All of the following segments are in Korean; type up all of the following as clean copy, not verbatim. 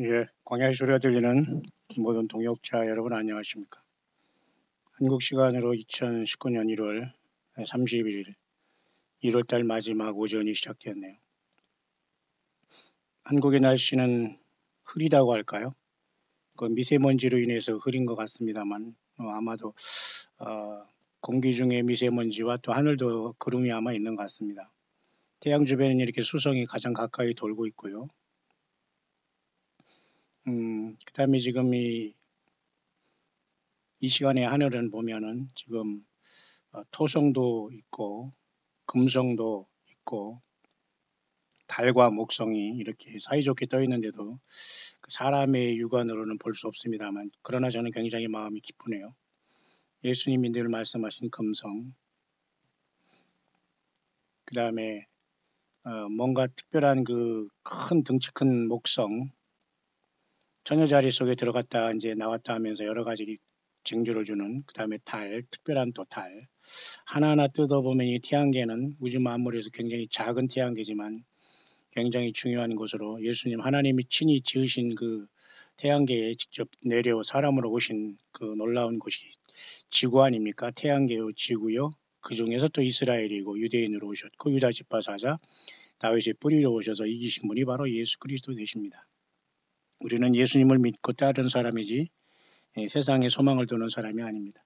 예, 광야의 소리가 들리는 모든 동역자 여러분 안녕하십니까? 한국 시간으로 2019년 1월 31일 1월달 마지막 오전이 시작되었네요. 한국의 날씨는 흐리다고 할까요? 그 미세먼지로 인해서 흐린 것 같습니다만 아마도 공기 중에 미세먼지와 또 하늘도 구름이 아마 있는 것 같습니다. 태양 주변에 이렇게 수성이 가장 가까이 돌고 있고요. 그다음에 지금 이 시간에 하늘은 보면은 지금 토성도 있고 금성도 있고 달과 목성이 이렇게 사이좋게 떠 있는데도 사람의 육안으로는 볼 수 없습니다만 그러나 저는 굉장히 마음이 기쁘네요. 예수님이 늘 말씀하신 금성, 그 다음에 뭔가 특별한 그 큰 덩치 큰 목성, 처녀 자리 속에 들어갔다 이제 나왔다 하면서 여러 가지 징조를 주는, 그 다음에 달, 특별한 또 달, 하나하나 뜯어보면 이 태양계는 우주 만물에서 굉장히 작은 태양계지만 굉장히 중요한 곳으로 예수님 하나님이 친히 지으신 그 태양계에 직접 내려 사람으로 오신 그 놀라운 곳이 지구 아닙니까? 태양계요, 지구요. 그 중에서 또 이스라엘이고 유대인으로 오셨고 유다 지파 사자 다윗의 뿌리로 오셔서 이기신 분이 바로 예수 그리스도 되십니다. 우리는 예수님을 믿고 따르는 사람이지 세상에 소망을 두는 사람이 아닙니다.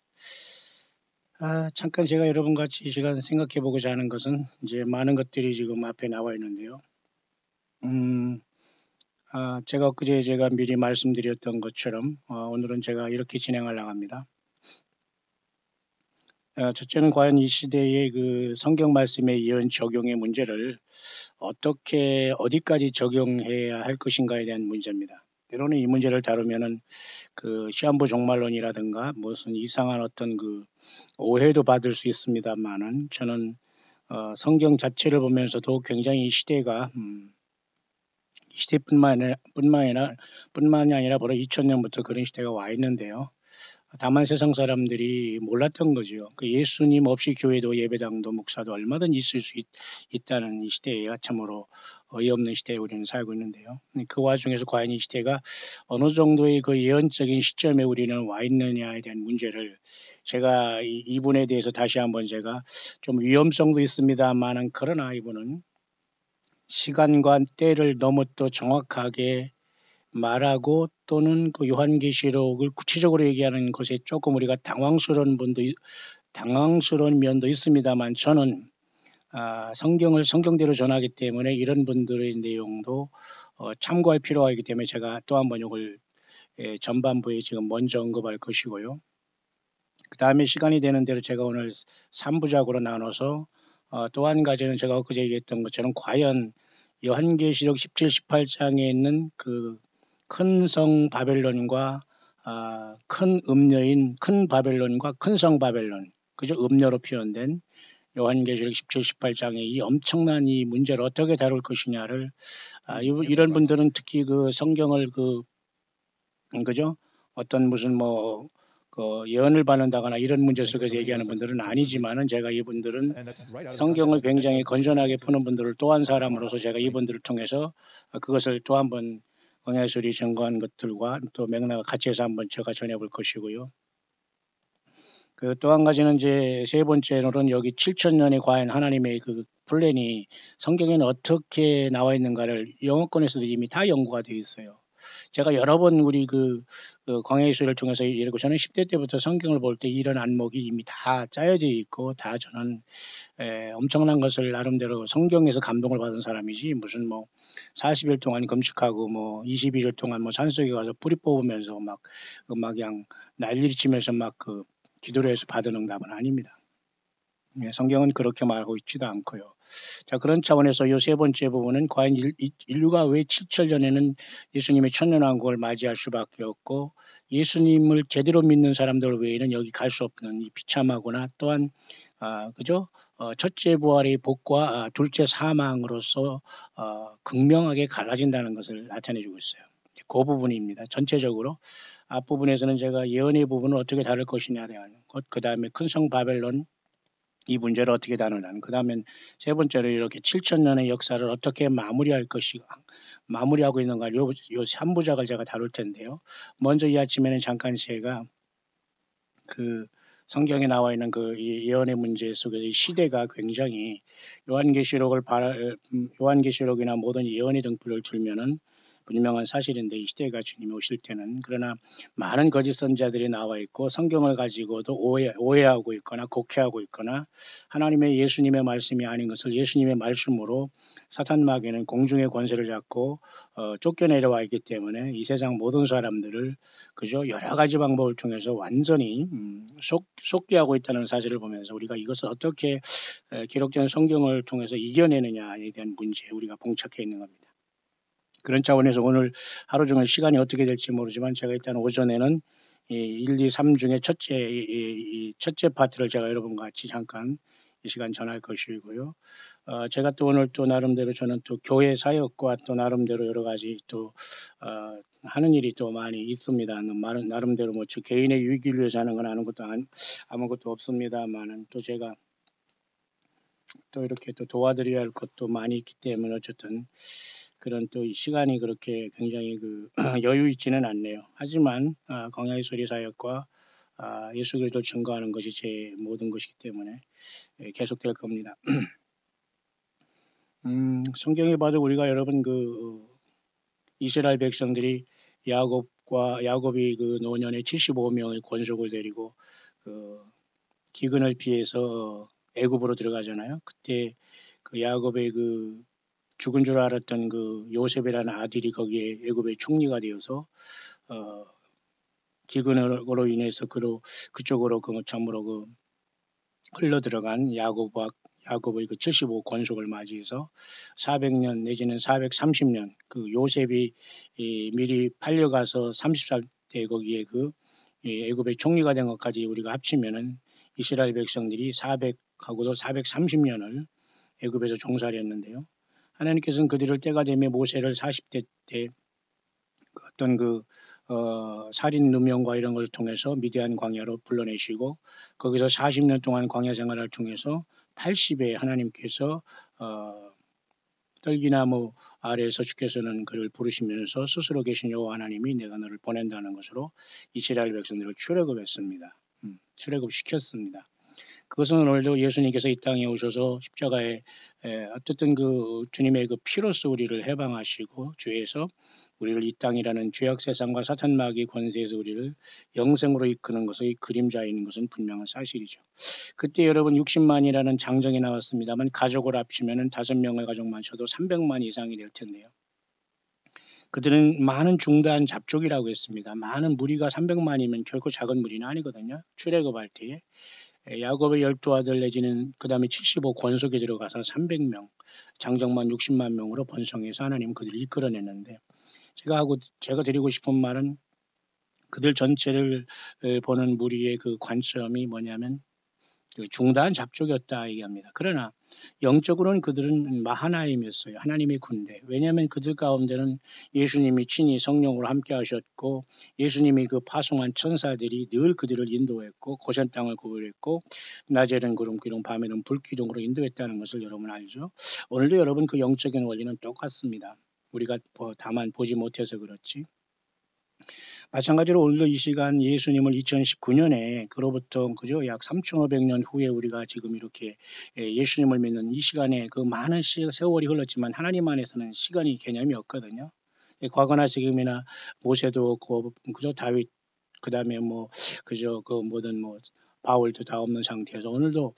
잠깐 제가 여러분과 같이 이 시간 생각해 보고자 하는 것은 이제 많은 것들이 지금 앞에 나와 있는데요. 제가 엊그제 제가 미리 말씀드렸던 것처럼 오늘은 제가 이렇게 진행하려고 합니다. 첫째는 과연 이 시대의 그 성경 말씀의 예언 적용의 문제를 어떻게 어디까지 적용해야 할 것인가에 대한 문제입니다. 때로는 이 문제를 다루면은 그 시한부 종말론이라든가 무슨 이상한 어떤 그 오해도 받을 수 있습니다만은 저는 성경 자체를 보면서도 굉장히 이 시대가 이 시대뿐만이 아니라 벌써 2000년부터 그런 시대가 와 있는데요. 다만 세상 사람들이 몰랐던 거죠. 그 예수님 없이 교회도 예배당도 목사도 얼마든 있을 수 있다는 이 시대에 참으로 어이없는 시대에 우리는 살고 있는데요. 그 와중에서 과연 이 시대가 어느 정도의 그 예언적인 시점에 우리는 와 있느냐에 대한 문제를 제가 이분에 대해서 다시 한번 제가 좀 위험성도 있습니다만은 그러나 이분은 시간과 때를 너무 또 정확하게 말하고 또는 그 요한계시록을 구체적으로 얘기하는 것에 조금 우리가 당황스러운 면도 있습니다만 저는 성경을 성경대로 전하기 때문에 이런 분들의 내용도 참고할 필요가 있기 때문에 제가 또 한번 이걸 전반부에 지금 먼저 언급할 것이고요. 그 다음에 시간이 되는 대로 제가 오늘 3부작으로 나눠서 또 한 가지는 제가 엊그제 얘기했던 것처럼 과연 요한계시록 17, 18장에 있는 그 큰 성 바벨론과 큰 음녀인 큰 바벨론과 큰 성 바벨론, 그저 음녀로 표현된 요한계시록 17, 18장의 이 엄청난 이 문제를 어떻게 다룰 것이냐를 이런 분들은 특히 그 성경을 그죠? 어떤 무슨 예언을 받는다거나 이런 문제 속에서 얘기하는 분들은 아니지만은 제가 이분들은 성경을 굉장히 건전하게 푸는 분들을 또 한 사람으로서 제가 이분들을 통해서 그것을 또 한번 광야의 소리 증거한 것들과 또 맥락을 같이 해서 한번 제가 전해볼 것이고요. 그 또 한 가지는 이제 세 번째로는 여기 7,000년의 과연 하나님의 그 플랜이 성경에는 어떻게 나와 있는가를 영어권에서도 이미 다 연구가 되어 있어요. 제가 여러 번 우리 광야의 소리를 통해서 이러고 저는 10대 때부터 성경을 볼 때 이런 안목이 이미 다 짜여져 있고 다 저는 엄청난 것을 나름대로 성경에서 감동을 받은 사람이지 무슨 40일 동안 금식하고 21일 동안 산속에 가서 뿌리 뽑으면서 막 그냥 난리를 치면서 기도를 해서 받은 응답은 아닙니다. 성경은 그렇게 말하고 있지도 않고요. 자, 그런 차원에서 이 세 번째 부분은 과연 인류가 왜 7천년에는 예수님의 천년왕국을 맞이할 수밖에 없고 예수님을 제대로 믿는 사람들 외에는 여기 갈 수 없는 이 비참하거나 또한 첫째 부활의 복과 둘째 사망으로서 극명하게 갈라진다는 것을 나타내주고 있어요. 그 부분입니다. 전체적으로 앞부분에서는 제가 예언의 부분을 어떻게 다룰 것이냐에 대한 것, 그 다음에 큰 성 바벨론, 이 문제를 어떻게 다루는, 그 다음엔 세 번째로 이렇게 7,000년의 역사를 어떻게 마무리하고 있는가, 요 3부작을 제가 다룰 텐데요. 먼저 이 아침에는 잠깐 제가 그 성경에 나와 있는 그 예언의 문제 속에서 이 시대가 굉장히 요한계시록이나 모든 예언의 등불을 들면은 분명한 사실인데, 이 시대가 주님이 오실 때는, 그러나 많은 거짓 선자들이 나와 있고 성경을 가지고도 오해하고 있거나 곡해하고 있거나 하나님의 예수님의 말씀이 아닌 것을 예수님의 말씀으로 사탄 마귀는 공중의 권세를 잡고 쫓겨내려와 있기 때문에 이 세상 모든 사람들을 그저 여러 가지 방법을 통해서 완전히 속게 하고 있다는 사실을 보면서 우리가 이것을 어떻게 기록된 성경을 통해서 이겨내느냐에 대한 문제에 우리가 봉착해 있는 겁니다. 그런 차원에서 오늘 하루 종일 시간이 어떻게 될지 모르지만 제가 일단 오전에는 1, 2, 3 중에 첫째 파트를 제가 여러분과 같이 잠깐 이 시간 전할 것이고요. 제가 또 오늘 또 나름대로 저는 또 교회 사역과 또 나름대로 여러 가지 또 하는 일이 또 많이 있습니다. 나름대로 뭐 저 개인의 유익을 위해서 하는 건 아무것도 없습니다만은 또 제가 또 이렇게 또 도와드려야 할 것도 많이 있기 때문에 어쨌든 그런 또 시간이 그렇게 굉장히 여유 있지는 않네요. 하지만 광야의 소리 사역과 예수 그리스도를 증거하는 것이 제 모든 것이기 때문에 계속될 겁니다. 성경에 봐도 우리가 여러분 이스라엘 백성들이 야곱이 노년에 75명의 권속을 데리고 기근을 피해서 애굽으로 들어가잖아요. 그때 야곱의 죽은 줄 알았던 요셉이라는 아들이 거기에 애굽의 총리가 되어서 기근으로 인해서 그쪽으로 참으로 흘러 들어간 야곱의 75 권속을 맞이해서 400년 내지는 430년 요셉이 미리 팔려가서 30살 때 거기에 애굽의 총리가 된 것까지 우리가 합치면은 이스라엘 백성들이 400하고도 430년을 애굽에서 종살이 했는데요. 하나님께서는 그들을 때가 되면 모세를 40대 때 어떤 살인 누명과 이런 것을 통해서 미디안 광야로 불러내시고 거기서 40년 동안 광야 생활을 통해서 80에 하나님께서 떨기나무 아래에서 주께서는 그를 부르시면서 스스로 계신 여호와 하나님이 내가 너를 보낸다는 것으로 이스라엘 백성들을 출애굽했습니다. 출애굽시켰습니다. 그것은 오늘도 예수님께서 이 땅에 오셔서 십자가에 어쨌든 주님의 피로서 우리를 해방하시고 죄에서 우리를 이 땅이라는 죄악 세상과 사탄 마귀의 권세에서 우리를 영생으로 이끄는 것의 그림자인 것은 분명한 사실이죠. 그때 여러분 60만이라는 장정이 나왔습니다만 가족을 합치면 5명의 가족만 쳐도 300만 이상이 될 텐데요. 그들은 많은 중대한 잡족이라고 했습니다. 많은 무리가 300만이면 결코 작은 무리는 아니거든요. 출애굽할 때에 야곱의 12아들 내지는 그 다음에 75 권속에 들어가서 300명, 장정만 60만 명으로 번성해서 하나님 그들을 이끌어냈는데 제가 드리고 싶은 말은 그들 전체를 보는 무리의 관점이 뭐냐면 중다한 잡족이었다 얘기합니다. 그러나 영적으로는 그들은 마하나임이었어요. 하나님의 군대. 왜냐하면 그들 가운데는 예수님이 친히 성령으로 함께 하셨고 예수님이 파송한 천사들이 늘 그들을 인도했고 고센 땅을 구별했고 낮에는 구름기둥 밤에는 불기둥으로 인도했다는 것을 여러분 알죠. 오늘도 여러분 영적인 원리는 똑같습니다. 우리가 다만 보지 못해서 그렇지. 마찬가지로 오늘도 이 시간 예수님을 2019년에 그로부터 약 3,500년 후에 우리가 지금 이렇게 예수님을 믿는 이 시간에 많은 세월이 흘렀지만 하나님 안에서는 시간이 개념이 없거든요. 과거나 지금이나 모세도 없고 그저 다윗 그다음에 모든 바울도 다 없는 상태에서 오늘도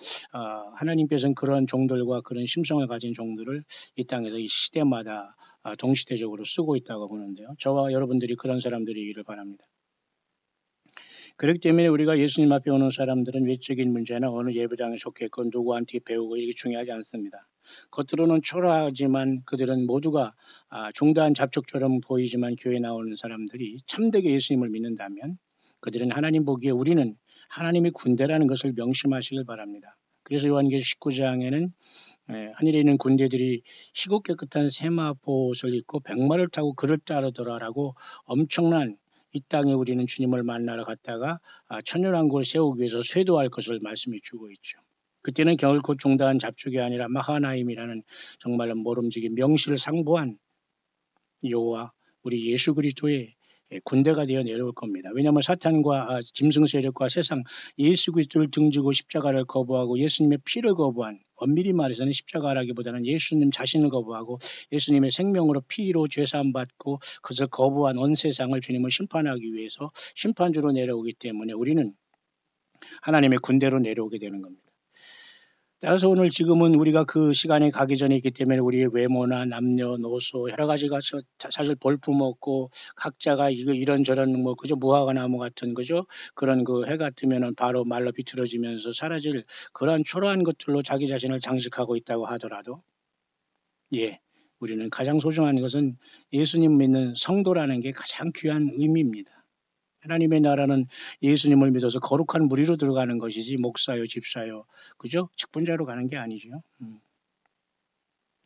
하나님께서는 그런 종들과 그런 심성을 가진 종들을 이 땅에서 이 시대마다 동시대적으로 쓰고 있다고 보는데요. 저와 여러분들이 그런 사람들이기를 바랍니다. 그렇기 때문에 우리가 예수님 앞에 오는 사람들은 외적인 문제나 어느 예배당에 속했건 누구한테 배우고 이게 중요하지 않습니다. 겉으로는 초라하지만 그들은 모두가 중다한 잡족처럼 보이지만 교회에 나오는 사람들이 참되게 예수님을 믿는다면 그들은 하나님 보기에 우리는 하나님의 군대라는 것을 명심하시길 바랍니다. 그래서 요한계시록 19장에는 하늘에 있는 군대들이 희고 깨끗한 세마포옷을 입고 백마를 타고 그를 따르더라라고 엄청난 이 땅에 우리는 주님을 만나러 갔다가 천년왕국을 세우기 위해서 쇄도할 것을 말씀해 주고 있죠. 그때는 결코 중다한 잡족이 아니라 마하나임이라는 정말로 모름지기 명실을 상부한 여호와 우리 예수 그리스도의 군대가 되어 내려올 겁니다. 왜냐하면 사탄과 짐승 세력과 세상 예수 그리스도를 등지고 십자가를 거부하고 예수님의 피를 거부한, 엄밀히 말해서는 십자가라기보다는 예수님 자신을 거부하고 예수님의 생명으로 피로 죄사함 받고 그것을 거부한 온 세상을 주님을 심판하기 위해서 심판주로 내려오기 때문에 우리는 하나님의 군대로 내려오게 되는 겁니다. 따라서 오늘 지금은 우리가 그 시간에 가기 전에 있기 때문에 우리의 외모나 남녀노소 여러 가지가 사실 볼품 없고 각자가 이런저런 뭐 그저 무화과 나무 같은 그죠 그런 그 해 같으면은 바로 말로 비틀어지면서 사라질 그러한 초라한 것들로 자기 자신을 장식하고 있다고 하더라도 우리는 가장 소중한 것은 예수님 믿는 성도라는 게 가장 귀한 의미입니다. 하나님의 나라는 예수님을 믿어서 거룩한 무리로 들어가는 것이지 목사요 집사요 그죠? 직분자로 가는 게 아니죠.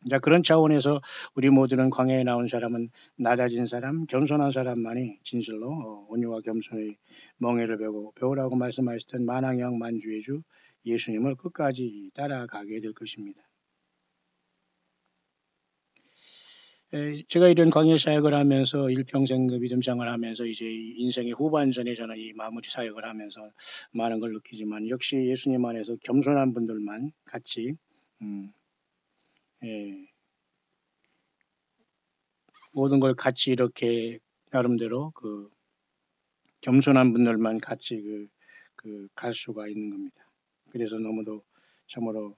자, 그런 차원에서 우리 모두는 광야에 나온 사람은 낮아진 사람, 겸손한 사람만이 진실로 온유와 겸손의 멍에를 배우라고 말씀하셨던 만왕형 만주의 주 예수님을 끝까지 따라가게 될 것입니다. 제가 이런 광야 사역을 하면서 일평생 믿음 생활을 하면서 이제 인생의 후반전에 저는 이 마무리 사역을 하면서 많은 걸 느끼지만 역시 예수님 안에서 겸손한 분들만 같이 모든 걸 같이 이렇게 나름대로 그 겸손한 분들만 같이 갈 수가 있는 겁니다. 그래서 너무도 참으로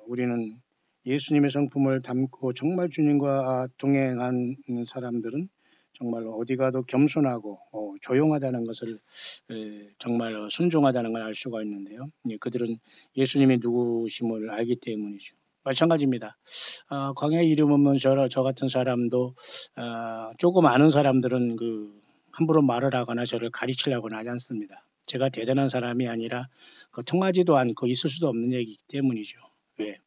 우리는 예수님의 성품을 담고 정말 주님과 동행한 사람들은 정말로 어디 가도 겸손하고 조용하다는 것을 정말 순종하다는 걸 알 수가 있는데요. 그들은 예수님의 누구심을 알기 때문이죠. 마찬가지입니다. 광야에 이름 없는 저 같은 사람도 조금 아는 사람들은 함부로 말을 하거나 저를 가르치려고는 하지 않습니다. 제가 대단한 사람이 아니라 통하지도 않고 있을 수도 없는 얘기이기 때문이죠. 왜?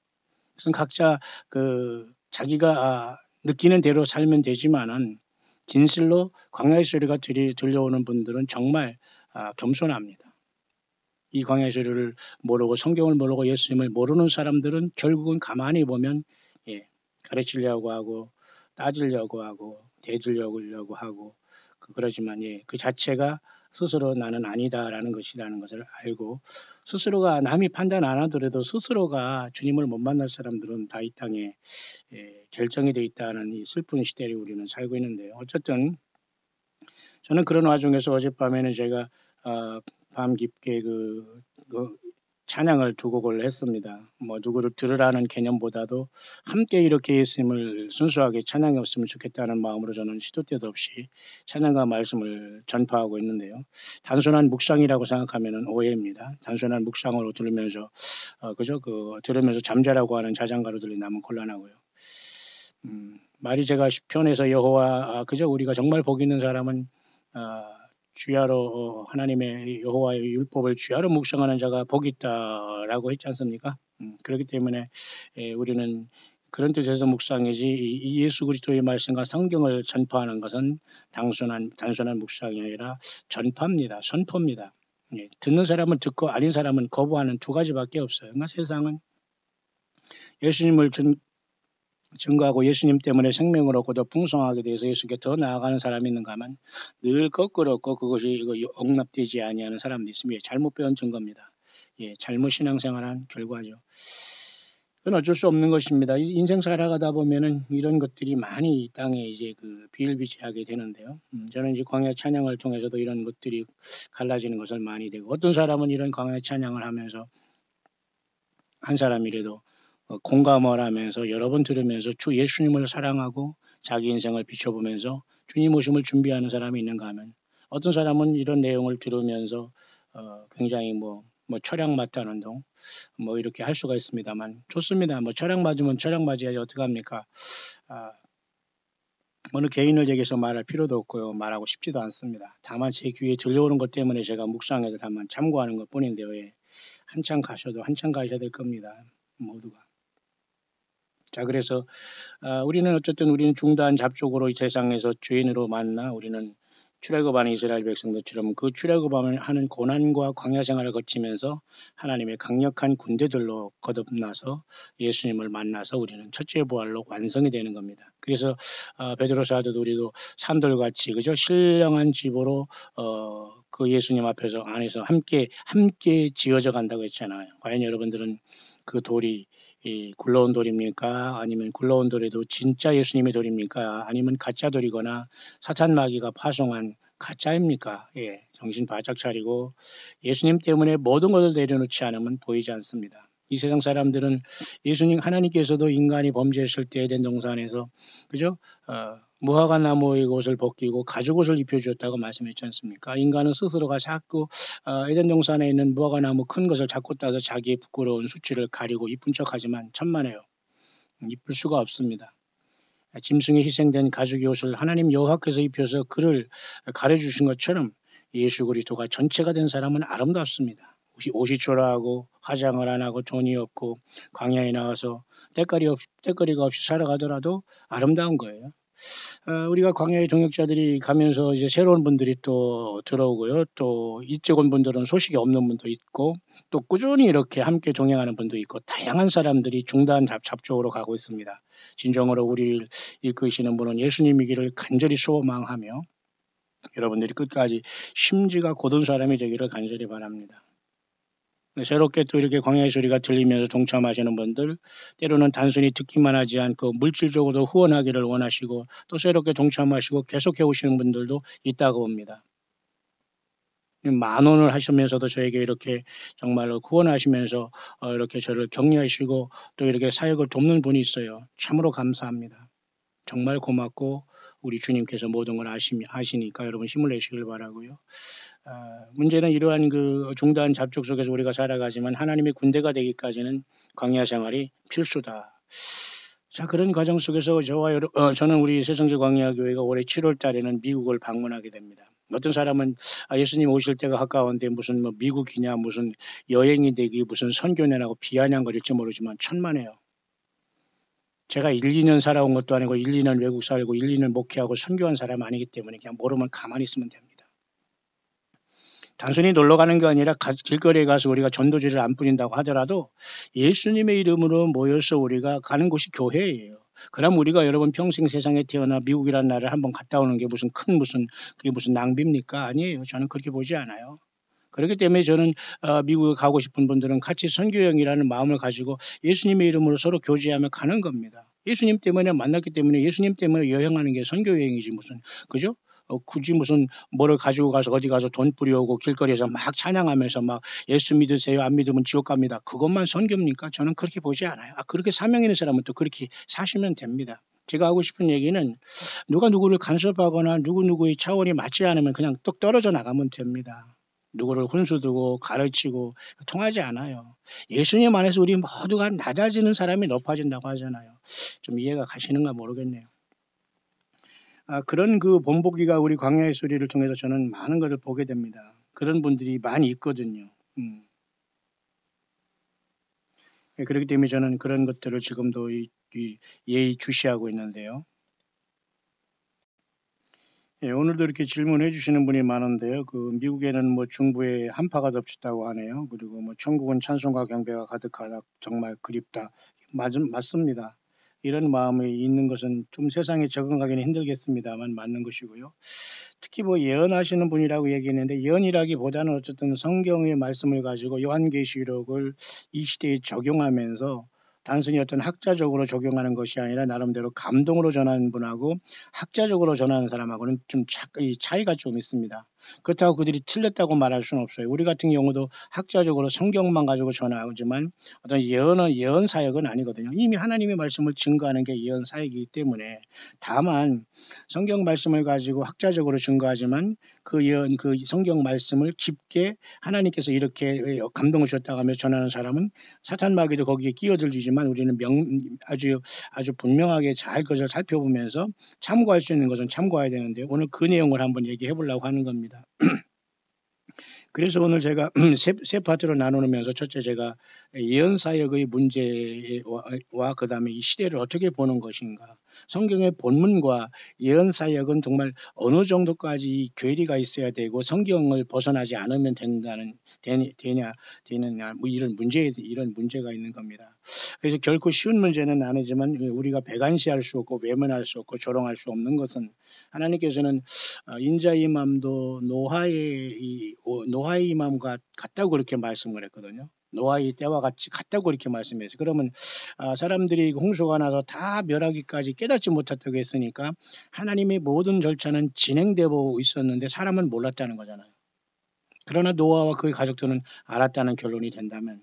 그것은 각자 자기가 느끼는 대로 살면 되지만은 진실로 광야의 소리가 들려오는 분들은 정말 겸손합니다. 이 광야의 소리를 모르고 성경을 모르고 예수님을 모르는 사람들은 결국은 가만히 보면 가르치려고 하고 따지려고 하고 대들려고 하고 그러지만 그 자체가 스스로 나는 아니다라는 것이라는 것을 알고 스스로가 남이 판단 안 하더라도 스스로가 주님을 못 만날 사람들은 다 이 땅에 결정이 돼 있다는 이 슬픈 시대를 우리는 살고 있는데요. 어쨌든 저는 그런 와중에서 어젯밤에는 제가 밤 깊게 찬양을 두 곡을 했습니다. 뭐 누구를 들으라는 개념보다도 함께 이렇게 예수님을 순수하게 찬양했으면 좋겠다는 마음으로 저는 시도 때도 없이 찬양과 말씀을 전파하고 있는데요. 단순한 묵상이라고 생각하면 오해입니다. 단순한 묵상으로 들으면서 들으면서 잠자라고 하는 자장가로들이 나면 곤란하고요. 말이 제가 시편에서 여호와 그저 우리가 정말 복 있는 사람은 주야로 하나님의 여호와의 율법을 주야로 묵상하는 자가 복이 있다라고 했지 않습니까? 그렇기 때문에 우리는 그런 뜻에서 묵상이지 이 예수 그리스도의 말씀과 성경을 전파하는 것은 단순한 묵상이 아니라 전파입니다. 선포입니다. 듣는 사람은 듣고 아닌 사람은 거부하는 두 가지밖에 없어요. 그러니까 세상은 예수님을 증거하고 예수님 때문에 생명을 얻고 더 풍성하게 돼서 예수께 더 나아가는 사람이 있는가 하면 늘 거꾸로 없고 그것이 용납되지 아니하는 사람도 있으며 잘못 배운 증거입니다. 잘못 신앙생활한 결과죠. 그건 어쩔 수 없는 것입니다. 인생 살아가다 보면은 이런 것들이 많이 이 땅에 이제 비일비재하게 되는데요. 저는 이제 광야 찬양을 통해서도 이런 것들이 갈라지는 것을 많이 되고 어떤 사람은 이런 광야 찬양을 하면서 한 사람이라도 공감을 하면서 여러 번 들으면서 주 예수님을 사랑하고 자기 인생을 비춰보면서 주님 오심을 준비하는 사람이 있는가 하면 어떤 사람은 이런 내용을 들으면서 굉장히 철학 맞다는 동 이렇게 할 수가 있습니다만 좋습니다. 철학 맞으면 철학 맞아야지 어떡합니까? 어느 개인을 얘기해서 말할 필요도 없고요. 말하고 싶지도 않습니다. 다만 제 귀에 들려오는 것 때문에 제가 묵상해서 다만 참고하는 것 뿐인데요. 한참 가셔야 될 겁니다. 모두가. 자, 그래서 우리는 어쨌든 우리는 중단 잡족으로 이 세상에서 죄인으로 만나 우리는 출애굽하는 이스라엘 백성들처럼 그 출애굽하는 고난과 광야 생활을 거치면서 하나님의 강력한 군대들로 거듭나서 예수님을 만나서 우리는 첫째 부활로 완성이 되는 겁니다. 그래서 베드로 사도도 우리도 산돌같이 그죠? 신령한 집으로 그 예수님 앞에서 안에서 함께 지어져 간다고 했잖아요. 과연 여러분들은 그 돌이 굴러온 돌입니까? 아니면 굴러온 돌에도 진짜 예수님의 돌입니까? 아니면 가짜 돌이거나 사탄 마귀가 파송한 가짜입니까? 예, 정신 바짝 차리고 예수님 때문에 모든 것을 내려놓지 않으면 보이지 않습니다. 이 세상 사람들은 예수님 하나님께서도 인간이 범죄했을 때 에덴 동산에서 그죠? 무화과 나무의 옷을 벗기고 가죽 옷을 입혀주었다고 말씀했지 않습니까? 인간은 스스로가 자꾸 에덴 동산에 있는 무화과 나무 큰 것을 자꾸 따서 자기의 부끄러운 수치를 가리고 이쁜 척하지만 천만에요. 이쁠 수가 없습니다. 짐승이 희생된 가죽의 옷을 하나님 여호와께서 입혀서 그를 가려주신 것처럼 예수 그리스도가 전체가 된 사람은 아름답습니다. 옷이 초라하고 화장을 안 하고 돈이 없고 광야에 나와서 때거리가 없이 살아가더라도 아름다운 거예요. 우리가 광야의 동역자들이 가면서 이제 새로운 분들이 또 들어오고요. 또 일찍 온 분들은 소식이 없는 분도 있고 또 꾸준히 이렇게 함께 동행하는 분도 있고 다양한 사람들이 중단 잡적으로 가고 있습니다. 진정으로 우리를 이끄시는 분은 예수님이기를 간절히 소망하며 여러분들이 끝까지 심지가 곧은 사람이 되기를 간절히 바랍니다. 새롭게 또 이렇게 광야의 소리가 들리면서 동참하시는 분들, 때로는 단순히 듣기만 하지 않고 물질적으로 후원하기를 원하시고 또 새롭게 동참하시고 계속해 오시는 분들도 있다고 봅니다. 10,000원을 하시면서도 저에게 이렇게 정말로 후원하시면서 이렇게 저를 격려하시고 또 이렇게 사역을 돕는 분이 있어요. 참으로 감사합니다. 정말 고맙고 우리 주님께서 모든 걸 아시니까 여러분 힘을 내시길 바라고요. 문제는 이러한 그 중단 잡족 속에서 우리가 살아가지만 하나님의 군대가 되기까지는 광야 생활이 필수다. 자, 그런 과정 속에서 저는 우리 새성제 광야교회가 올해 7월 달에는 미국을 방문하게 됩니다. 어떤 사람은 예수님 오실 때가 가까운데 무슨 뭐 미국이냐 무슨 여행이 되기 무슨 선교냐라고 비아냥거릴지 모르지만 천만에요. 제가 1, 2년 살아온 것도 아니고 1, 2년 외국 살고 1, 2년 목회하고 선교한 사람 아니기 때문에 그냥 모르면 가만히 있으면 됩니다. 단순히 놀러 가는 게 아니라 길거리에 가서 우리가 전도지를 안 뿌린다고 하더라도 예수님의 이름으로 모여서 우리가 가는 곳이 교회예요. 그럼 우리가 여러분 평생 세상에 태어나 미국이라는 나라를 한번 갔다 오는 게 그게 무슨 낭비입니까? 아니에요. 저는 그렇게 보지 않아요. 그렇기 때문에 저는 미국에 가고 싶은 분들은 같이 선교형이라는 마음을 가지고 예수님의 이름으로 서로 교제하며 가는 겁니다. 예수님 때문에 만났기 때문에 예수님 때문에 여행하는 게 선교여행이지 무슨 그죠? 굳이 무슨 뭐를 가지고 가서 어디 가서 돈 뿌려오고 길거리에서 막 찬양하면서 막 예수 믿으세요 안 믿으면 지옥 갑니다. 그것만 선교입니까? 저는 그렇게 보지 않아요. 그렇게 사명 있는 사람은 또 그렇게 사시면 됩니다. 제가 하고 싶은 얘기는 누가 누구를 간섭하거나 누구의 차원이 맞지 않으면 그냥 뚝 떨어져 나가면 됩니다. 누구를 훈수두고 가르치고 통하지 않아요. 예수님 안에서 우리 모두가 낮아지는 사람이 높아진다고 하잖아요. 좀 이해가 가시는가 모르겠네요. 그런 그 본보기가 우리 광야의 소리를 통해서 저는 많은 것을 보게 됩니다. 그런 분들이 많이 있거든요. 그렇기 때문에 저는 그런 것들을 지금도 예의주시하고 있는데요. 오늘도 이렇게 질문해 주시는 분이 많은데요. 미국에는 뭐 중부에 한파가 덮쳤다고 하네요. 그리고 뭐 천국은 찬송과 경배가 가득하다. 정말 그립다. 맞습니다. 이런 마음이 있는 것은 좀 세상에 적응하기는 힘들겠습니다만 맞는 것이고요. 특히 뭐 예언하시는 분이라고 얘기했는데 예언이라기보다는 어쨌든 성경의 말씀을 가지고 요한계시록을 이 시대에 적용하면서 단순히 어떤 학자적으로 적용하는 것이 아니라 나름대로 감동으로 전하는 분하고 학자적으로 전하는 사람하고는 좀 차이가 좀 있습니다. 그렇다고 그들이 틀렸다고 말할 수는 없어요. 우리 같은 경우도 학자적으로 성경만 가지고 전하지만 어떤 예언 사역은 아니거든요. 이미 하나님의 말씀을 증거하는 게 예언 사역이기 때문에 다만 성경 말씀을 가지고 학자적으로 증거하지만 그 성경 말씀을 깊게 하나님께서 이렇게 감동을 주셨다고 하며 전하는 사람은 사탄 마귀도 거기에 끼어들지만 우리는 아주 분명하게 잘 그것을 살펴보면서 참고할 수 있는 것은 참고해야 되는데 오늘 그 내용을 한번 얘기해 보려고 하는 겁니다. 그래서 오늘 제가 세 파트로 나누면서 첫째 제가 예언사역의 문제와 그 다음에 이 시대를 어떻게 보는 것인가 성경의 본문과 예언 사역은 정말 어느 정도까지 괴리가 있어야 되고 성경을 벗어나지 않으면 되느냐 뭐 이런 문제가 있는 겁니다. 그래서 결코 쉬운 문제는 아니지만 우리가 배관시할 수 없고 외면할 수 없고 조롱할 수 없는 것은 하나님께서는 인자 이맘도 노아의 이맘과 같다고 그렇게 말씀을 했거든요. 노아의 때와 같다고 그렇게 말씀했어요. 그러면 사람들이 홍수가 나서 다 멸하기까지 깨닫지 못했다고 했으니까 하나님의 모든 절차는 진행되고 있었는데 사람은 몰랐다는 거잖아요. 그러나 노아와 그의 가족들은 알았다는 결론이 된다면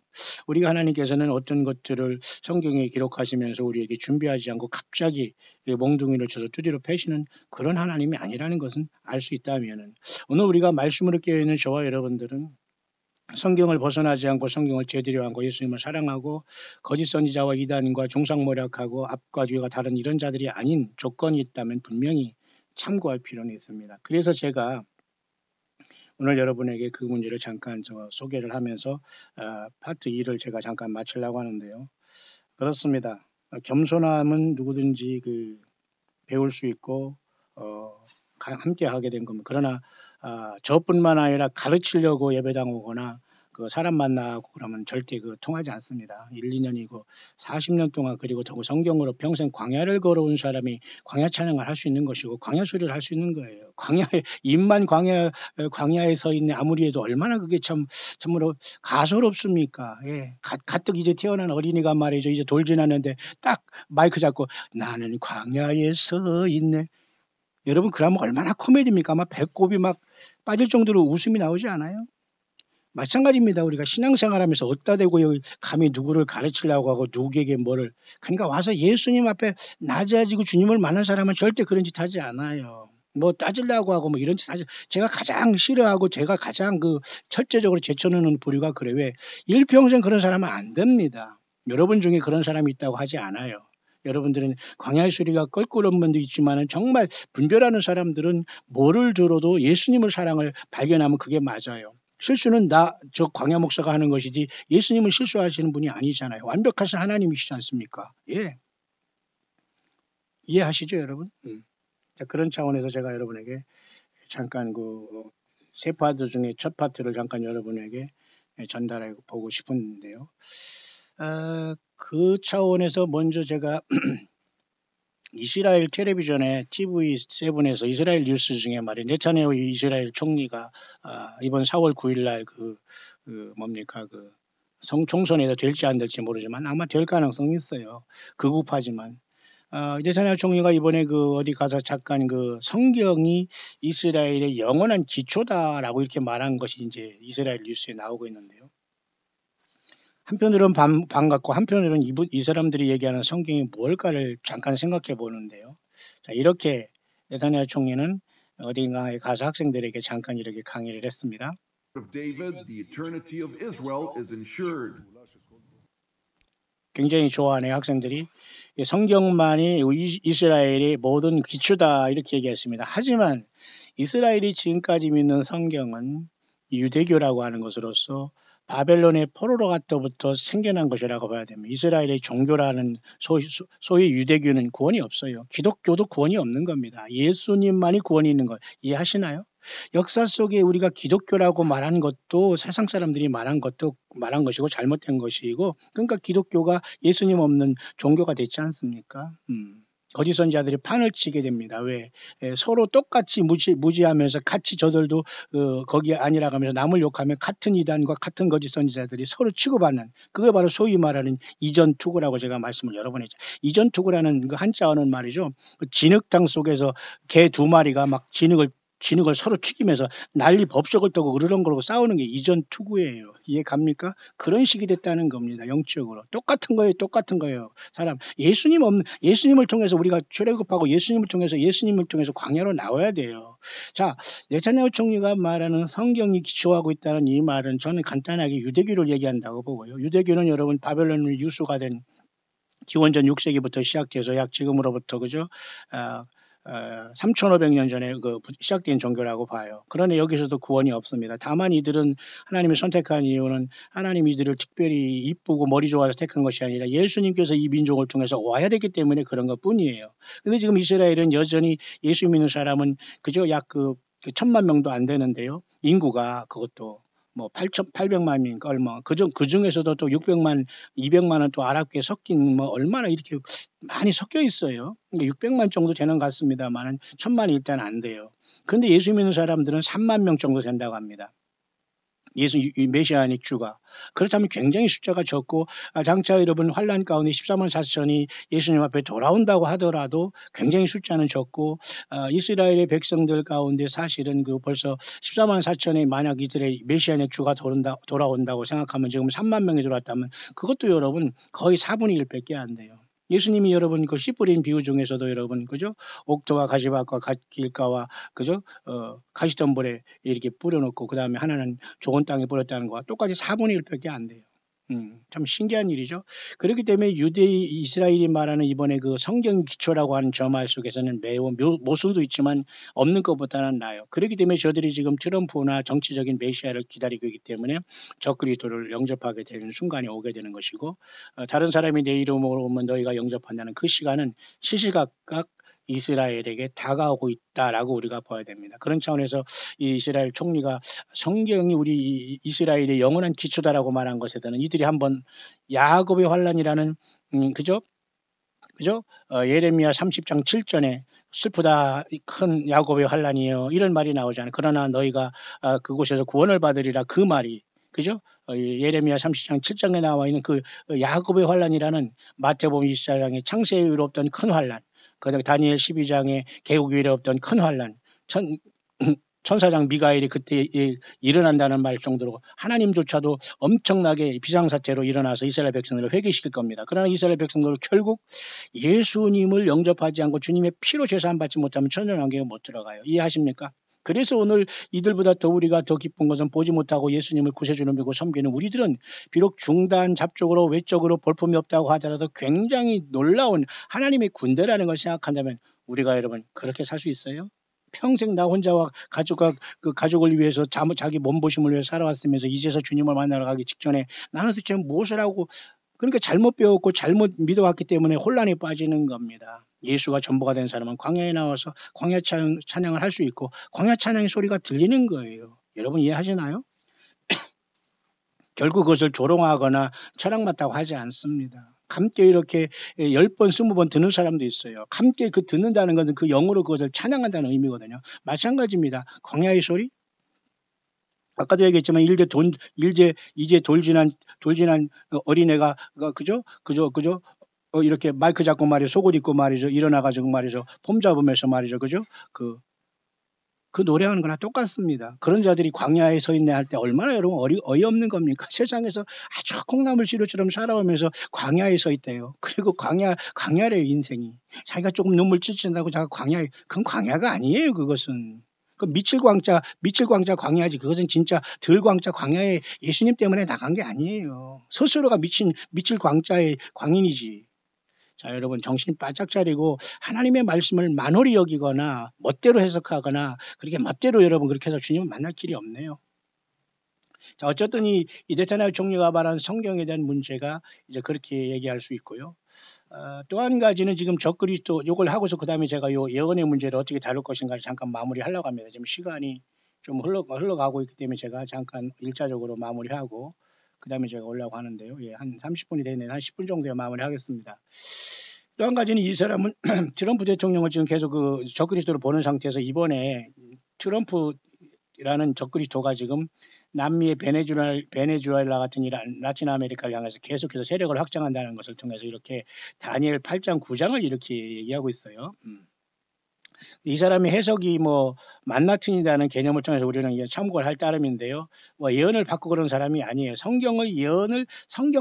우리가 하나님께서는 어떤 것들을 성경에 기록하시면서 우리에게 준비하지 않고 갑자기 몽둥이를 쳐서 두드려 패시는 그런 하나님이 아니라는 것은 알 수 있다면 오늘 우리가 말씀으로 깨어있는 저와 여러분들은 성경을 벗어나지 않고 성경을 제대로 하고 예수님을 사랑하고 거짓 선지자와 이단과 종상모략하고 앞과 뒤가 다른 이런 자들이 아닌 조건이 있다면 분명히 참고할 필요는 있습니다. 그래서 제가 오늘 여러분에게 그 문제를 잠깐 소개를 하면서 파트 2를 제가 잠깐 마치려고 하는데요. 그렇습니다. 겸손함은 누구든지 배울 수 있고 함께 하게 된 겁니다. 그러나 저뿐만 아니라 가르치려고 예배당 오거나 사람 만나고 그러면 절대 통하지 않습니다. 1, 2년이고 40년 동안 그리고 더 성경으로 평생 광야를 걸어온 사람이 광야 찬양을 할 수 있는 것이고 광야 소리를 할 수 있는 거예요. 광야에 입만 광야에 서 있네 아무리 해도 얼마나 그게 참으로 가소롭습니까? 예. 가뜩 이제 태어난 어린이가 말이죠. 이제 돌 지났는데 딱 마이크 잡고 나는 광야에 서 있네. 여러분 그러면 얼마나 코미디입니까? 막 배꼽이 막 빠질 정도로 웃음이 나오지 않아요? 마찬가지입니다. 우리가 신앙생활하면서 어디다 대고 여기 감히 누구를 가르치려고 하고 누구에게 뭐를 그러니까 와서 예수님 앞에 낮아지고 주님을 만난 사람은 절대 그런 짓 하지 않아요. 뭐 따지려고 하고 뭐 이런 짓 하지. 제가 가장 싫어하고 제가 가장 철저적으로 제쳐놓는 부류가 그래. 왜 일평생 그런 사람은 안 됩니다. 여러분 중에 그런 사람이 있다고 하지 않아요. 여러분들은 광야의 소리가 껄끄러운 분도 있지만 정말 분별하는 사람들은 뭐를 들어도 예수님을 사랑을 발견하면 그게 맞아요. 실수는 저 광야 목사가 하는 것이지 예수님은 실수하시는 분이 아니잖아요. 완벽하신 하나님이시지 않습니까? 예. 이해하시죠, 여러분? 자, 그런 차원에서 제가 여러분에게 잠깐 세 파트 중에 첫 파트를 잠깐 여러분에게 전달해 보고 싶은데요. 그 차원에서 먼저 제가 이스라엘 텔레비전의 TV7에서 이스라엘 뉴스 중에 말이에요. 네타냐후 이스라엘 총리가 이번 4월 9일 날 총선에서 될지 안 될지 모르지만 아마 될 가능성이 있어요. 극우파지만. 네타냐후 총리가 이번에 어디 가서 잠깐 성경이 이스라엘의 영원한 기초다라고 이렇게 말한 것이 이제 이스라엘 뉴스에 나오고 있는데요. 한편으로는 반갑고 한편으로는 이 사람들이 얘기하는 성경이 무엇일까를 잠깐 생각해 보는데요. 자, 이렇게 네타냐후 총리는 어딘가에 가서 학생들에게 잠깐 이렇게 강의를 했습니다. 굉장히 좋아하네요, 학생들이. 성경만이 이스라엘의 모든 기초다 이렇게 얘기했습니다. 하지만 이스라엘이 지금까지 믿는 성경은 유대교라고 하는 것으로서 바벨론의 포로로가부터 생겨난 것이라고 봐야 됩니다. 이스라엘의 종교라는 소위 유대교는 구원이 없어요. 기독교도 구원이 없는 겁니다. 예수님만이 구원이 있는 것 이해하시나요? 역사 속에 우리가 기독교라고 말한 것도 세상 사람들이 말한 것이고 잘못된 것이고 그러니까 기독교가 예수님 없는 종교가 됐지 않습니까? 거짓 선지자들이 판을 치게 됩니다. 왜? 서로 똑같이 무지하면서 같이 저들도 거기에 아니라 가면서 남을 욕하면 같은 이단과 같은 거짓 선지자들이 서로 치고받는 그게 바로 소위 말하는 이전 투구라고 제가 말씀을 여러 번 했죠. 이전 투구라는 한자어는 말이죠. 진흙탕 속에서 개 2마리가 막 진흙을 서로 튀기면서 난리 법석을 떠고 으르렁거리고 싸우는 게 이전 투구예요. 이해 갑니까? 그런 식이 됐다는 겁니다. 영적으로. 똑같은 거예요. 사람 예수님을 통해서 우리가 출애굽하고 예수님을 통해서 광야로 나와야 돼요. 자, 네타냐후 총리가 말하는 성경이 기초하고 있다는 이 말은 저는 간단하게 유대교를 얘기한다고 보고요. 유대교는 여러분 바벨론으로 유수가 된 기원전 6세기부터 시작돼서 약 지금으로부터 그죠? 3,500년 전에 시작된 종교라고 봐요. 그러나 여기서도 구원이 없습니다. 다만 이들은 하나님이 선택한 이유는 하나님이 이들을 특별히 이쁘고 머리 좋아서 택한 것이 아니라 예수님께서 이 민족을 통해서 와야 되기 때문에 그런 것 뿐이에요. 근데 지금 이스라엘은 여전히 예수 믿는 사람은 그저 약 1,000만 명도 안 되는데요. 인구가 그것도 뭐 800만 명인가 얼마 그 중에서도 또 600만 200만은 또 아랍계 섞인 뭐 얼마나 이렇게 많이 섞여 있어요. 600만 정도 되는 것 같습니다만은 1,000만이 일단 안 돼요. 근데 예수 믿는 사람들은 3만 명 정도 된다고 합니다. 예수 메시아닉 주가. 그렇다면 굉장히 숫자가 적고 장차 여러분 환란 가운데 14만 4천이 예수님 앞에 돌아온다고 하더라도 굉장히 숫자는 적고 이스라엘의 백성들 가운데 사실은 벌써 14만 4천이 만약 이들의 메시아닉 주가 돌아온다고 생각하면 지금 3만 명이 들어왔다면 그것도 여러분 거의 4분의 1밖에 안 돼요. 예수님이 여러분 씨 뿌린 비유 중에서도 여러분 그죠? 옥토와 가시밭과 길가와 그죠? 가시덤불에 이렇게 뿌려놓고 그 다음에 하나는 좋은 땅에 뿌렸다는 거와 똑같이 4분의 1밖에 안 돼요. 참 신기한 일이죠. 그렇기 때문에 이스라엘이 말하는 이번에 성경 기초라고 하는 저 말 속에서는 매우 모순도 있지만 없는 것보다는 나아요. 그렇기 때문에 저들이 지금 트럼프나 정치적인 메시아를 기다리고 있기 때문에 적그리스도를 영접하게 되는 순간이 오게 되는 것이고 다른 사람이 내 이름으로 오면 너희가 영접한다는 그 시간은 시시각각 이스라엘에게 다가오고 있다라고 우리가 봐야 됩니다. 그런 차원에서 이 이스라엘 총리가 성경이 우리 이스라엘의 영원한 기초다라고 말한 것에 대한 이들이 한번 야곱의 환란이라는 그죠? 예레미야 30장 7절에 슬프다 큰 야곱의 환란이요 이런 말이 나오잖아요. 그러나 너희가 그곳에서 구원을 받으리라 그 말이 그죠? 예레미야 30장 7장에 나와 있는 그 야곱의 환란이라는 마태복음 24장의 창세에 이르렀던 큰 환란 그다음에 다니엘 12장에 개국에 이르렀던 큰 환란 천사장 미가엘이 그때 일어난다는 말 정도로 하나님조차도 엄청나게 비상사태로 일어나서 이스라엘 백성들을 회개시킬 겁니다. 그러나 이스라엘 백성들은 결국 예수님을 영접하지 않고 주님의 피로 제사함받지 못하면 천년왕국에 못 들어가요. 이해하십니까? 그래서 오늘 이들보다 더 우리가 더 기쁜 것은 보지 못하고 예수님을 구세주로 믿고 섬기는 우리들은 비록 중단 잡적으로 외적으로 볼품이 없다고 하더라도 굉장히 놀라운 하나님의 군대라는 걸 생각한다면 우리가 여러분 그렇게 살 수 있어요? 평생 나 혼자와 가족을 위해서 자기 몸보심을 위해서 살아왔으면서 이제서 주님을 만나러 가기 직전에 나는 도대체 무엇을 하고 그러니까 잘못 배웠고 잘못 믿어왔기 때문에 혼란에 빠지는 겁니다. 예수가 전부가 된 사람은 광야에 나와서 광야 찬양을 할 수 있고 광야 찬양의 소리가 들리는 거예요. 여러분 이해하시나요? 결국 그것을 조롱하거나 철학맞다고 하지 않습니다. 함께 이렇게 10번, 20번 듣는 사람도 있어요. 함께 듣는다는 것은 그 영으로 그것을 찬양한다는 의미거든요. 마찬가지입니다. 광야의 소리? 아까도 얘기했지만 이제 돌진한 어린애가 그죠? 이렇게 마이크 잡고 말이죠. 속옷 입고 말이죠. 일어나가지고 말이죠. 폼 잡으면서 말이죠. 그죠? 그 노래하는 거나 똑같습니다. 그런 자들이 광야에 서 있네 할 때 얼마나 여러분 어이없는 겁니까? 세상에서 아주 콩나물 시루처럼 살아오면서 광야에 서 있대요. 그리고 광야래요 인생이. 자기가 조금 눈물 찔찔한다고 자기가 그건 광야가 아니에요. 그것은. 그 미칠 광자 광야지. 그것은 진짜 덜 광자 광야에 예수님 때문에 나간 게 아니에요. 스스로가 미칠 광자의 광인이지. 자, 여러분 정신 바짝 차리고 하나님의 말씀을 만홀히 여기거나 멋대로 해석하거나 그렇게 멋대로 여러분 그렇게 해서 주님을 만날 길이 없네요. 자, 어쨌든 이 네타냐후 총리가 말한 성경에 대한 문제가 이제 그렇게 얘기할 수 있고요. 또 한 가지는 지금 적그리스도 요걸 하고서 그 다음에 제가 요 예언의 문제를 어떻게 다룰 것인가를 잠깐 마무리하려고 합니다. 지금 시간이 좀 흘러가고 있기 때문에 제가 잠깐 1차적으로 마무리하고 그 다음에 제가 올라가고 하는데요. 예, 한 30분이 되네요. 한 10분 정도에 마무리하겠습니다. 또 한 가지는 이 사람은 트럼프 대통령을 지금 계속 적그리스도로 보는 상태에서 이번에 트럼프라는 적그리스도가 지금 남미의 베네수엘라 같은 라틴 아메리카를 향해서 계속해서 세력을 확장한다는 것을 통해서 이렇게 다니엘 8장 9장을 이렇게 얘기하고 있어요. 이 사람의 해석이 만나튼이라는 개념을 통해서 우리는 이제 참고를 할 따름인데요. 예언을 받고 그런 사람이 아니에요. 성경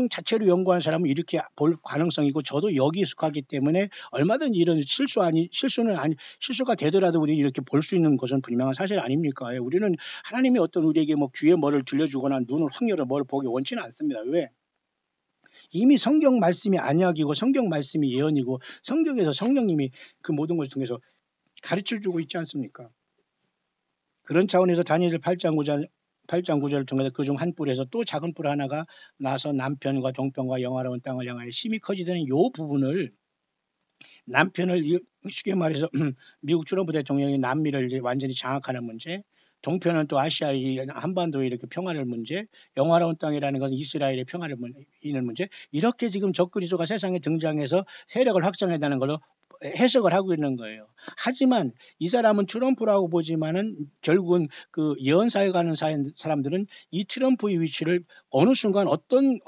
자체로 연구한 사람은 이렇게 볼 가능성이고 저도 여기 익숙하기 때문에 얼마든지 이런 실수가 되더라도 우리 이렇게 볼 수 있는 것은 분명한 사실 아닙니까? 우리는 하나님이 어떤 우리에게 귀에 뭐를 들려주거나 눈을 확 열어 뭘 보기 원치는 않습니다. 왜? 이미 성경 말씀이 안약이고 성경 말씀이 예언이고 성경에서 성령님이 그 모든 것을 통해서 가르쳐주고 있지 않습니까? 그런 차원에서 다니엘 8장 9절을 통해서 그중 한 뿔에서 또 작은 뿔 하나가 나서 남편과 동편과 영화로운 땅을 향하여 심히 커지는 요 부분을 남편을 쉽게 말해서 미국 트럼프 대통령이 남미를 이제 완전히 장악하는 문제, 동편은 또 아시아의 한반도의 이렇게 평화를 문제, 영화로운 땅이라는 것은 이스라엘의 평화를 이는 문제, 이렇게 지금 적그리스도가 세상에 등장해서 세력을 확장한다는 걸로 해석을 하고 있는 거예요. 하지만 이 사람은 트럼프라고 보지만은 결국은 그 예언사에 가는 사람들은 이 트럼프의 위치를 어느 순간 어떤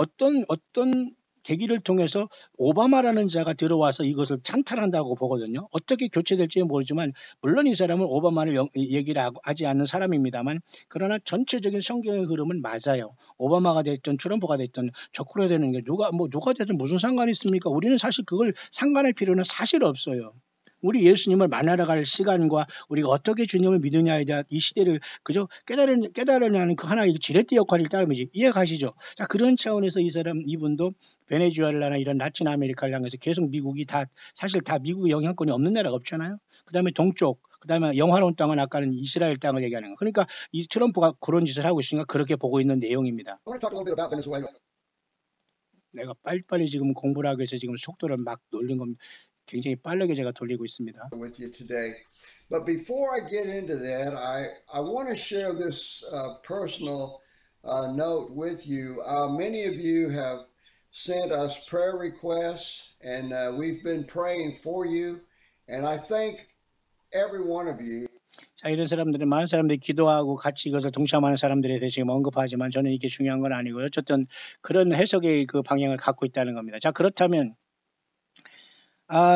계기를 통해서 오바마라는 자가 들어와서 이것을 찬탈한다고 보거든요. 어떻게 교체될지는 모르지만 물론 이 사람은 오바마를 얘기를 하지 않는 사람입니다만 그러나 전체적인 성경의 흐름은 맞아요. 오바마가 됐든 트럼프가 됐든 적그로 되는 게 누가 됐든 무슨 상관이 있습니까? 우리는 사실 그걸 상관할 필요는 사실 없어요. 우리 예수님을 만나러 갈 시간과 우리가 어떻게 주님을 믿느냐에 대한 이 시대를 그저 깨달으냐는 그 하나의 지렛대 역할을 따르면지 이해 가시죠? 자, 그런 차원에서 이분도 베네수엘라나 이런 라틴 아메리카를 향해서 계속 미국이 사실 다 미국의 영향권이 없는 나라가 없잖아요. 그 다음에 동쪽, 그 다음에 영화로운 땅은 아까는 이스라엘 땅을 얘기하는 거. 그러니까 이 트럼프가 그런 짓을 하고 있으니까 그렇게 보고 있는 내용입니다. 내가 빨리빨리 지금 공부를 하기 위해서 지금 속도를 막 올린 겁니다. 굉장히 빠르게 제가 돌리고 있습니다. With you today. But before I get into that, I want to share this personal note with you. Many of you have sent us prayer requests, and we've been praying for you. And I thank every one of you. 자, 이런 사람들은 많은 사람들이 기도하고 같이 이것을 동참하는 사람들에 대해 지금 언급하지만 저는 이게 중요한 건 아니고요. 어쨌든 그런 해석의 그 방향을 갖고 있다는 겁니다. 자, 그렇다면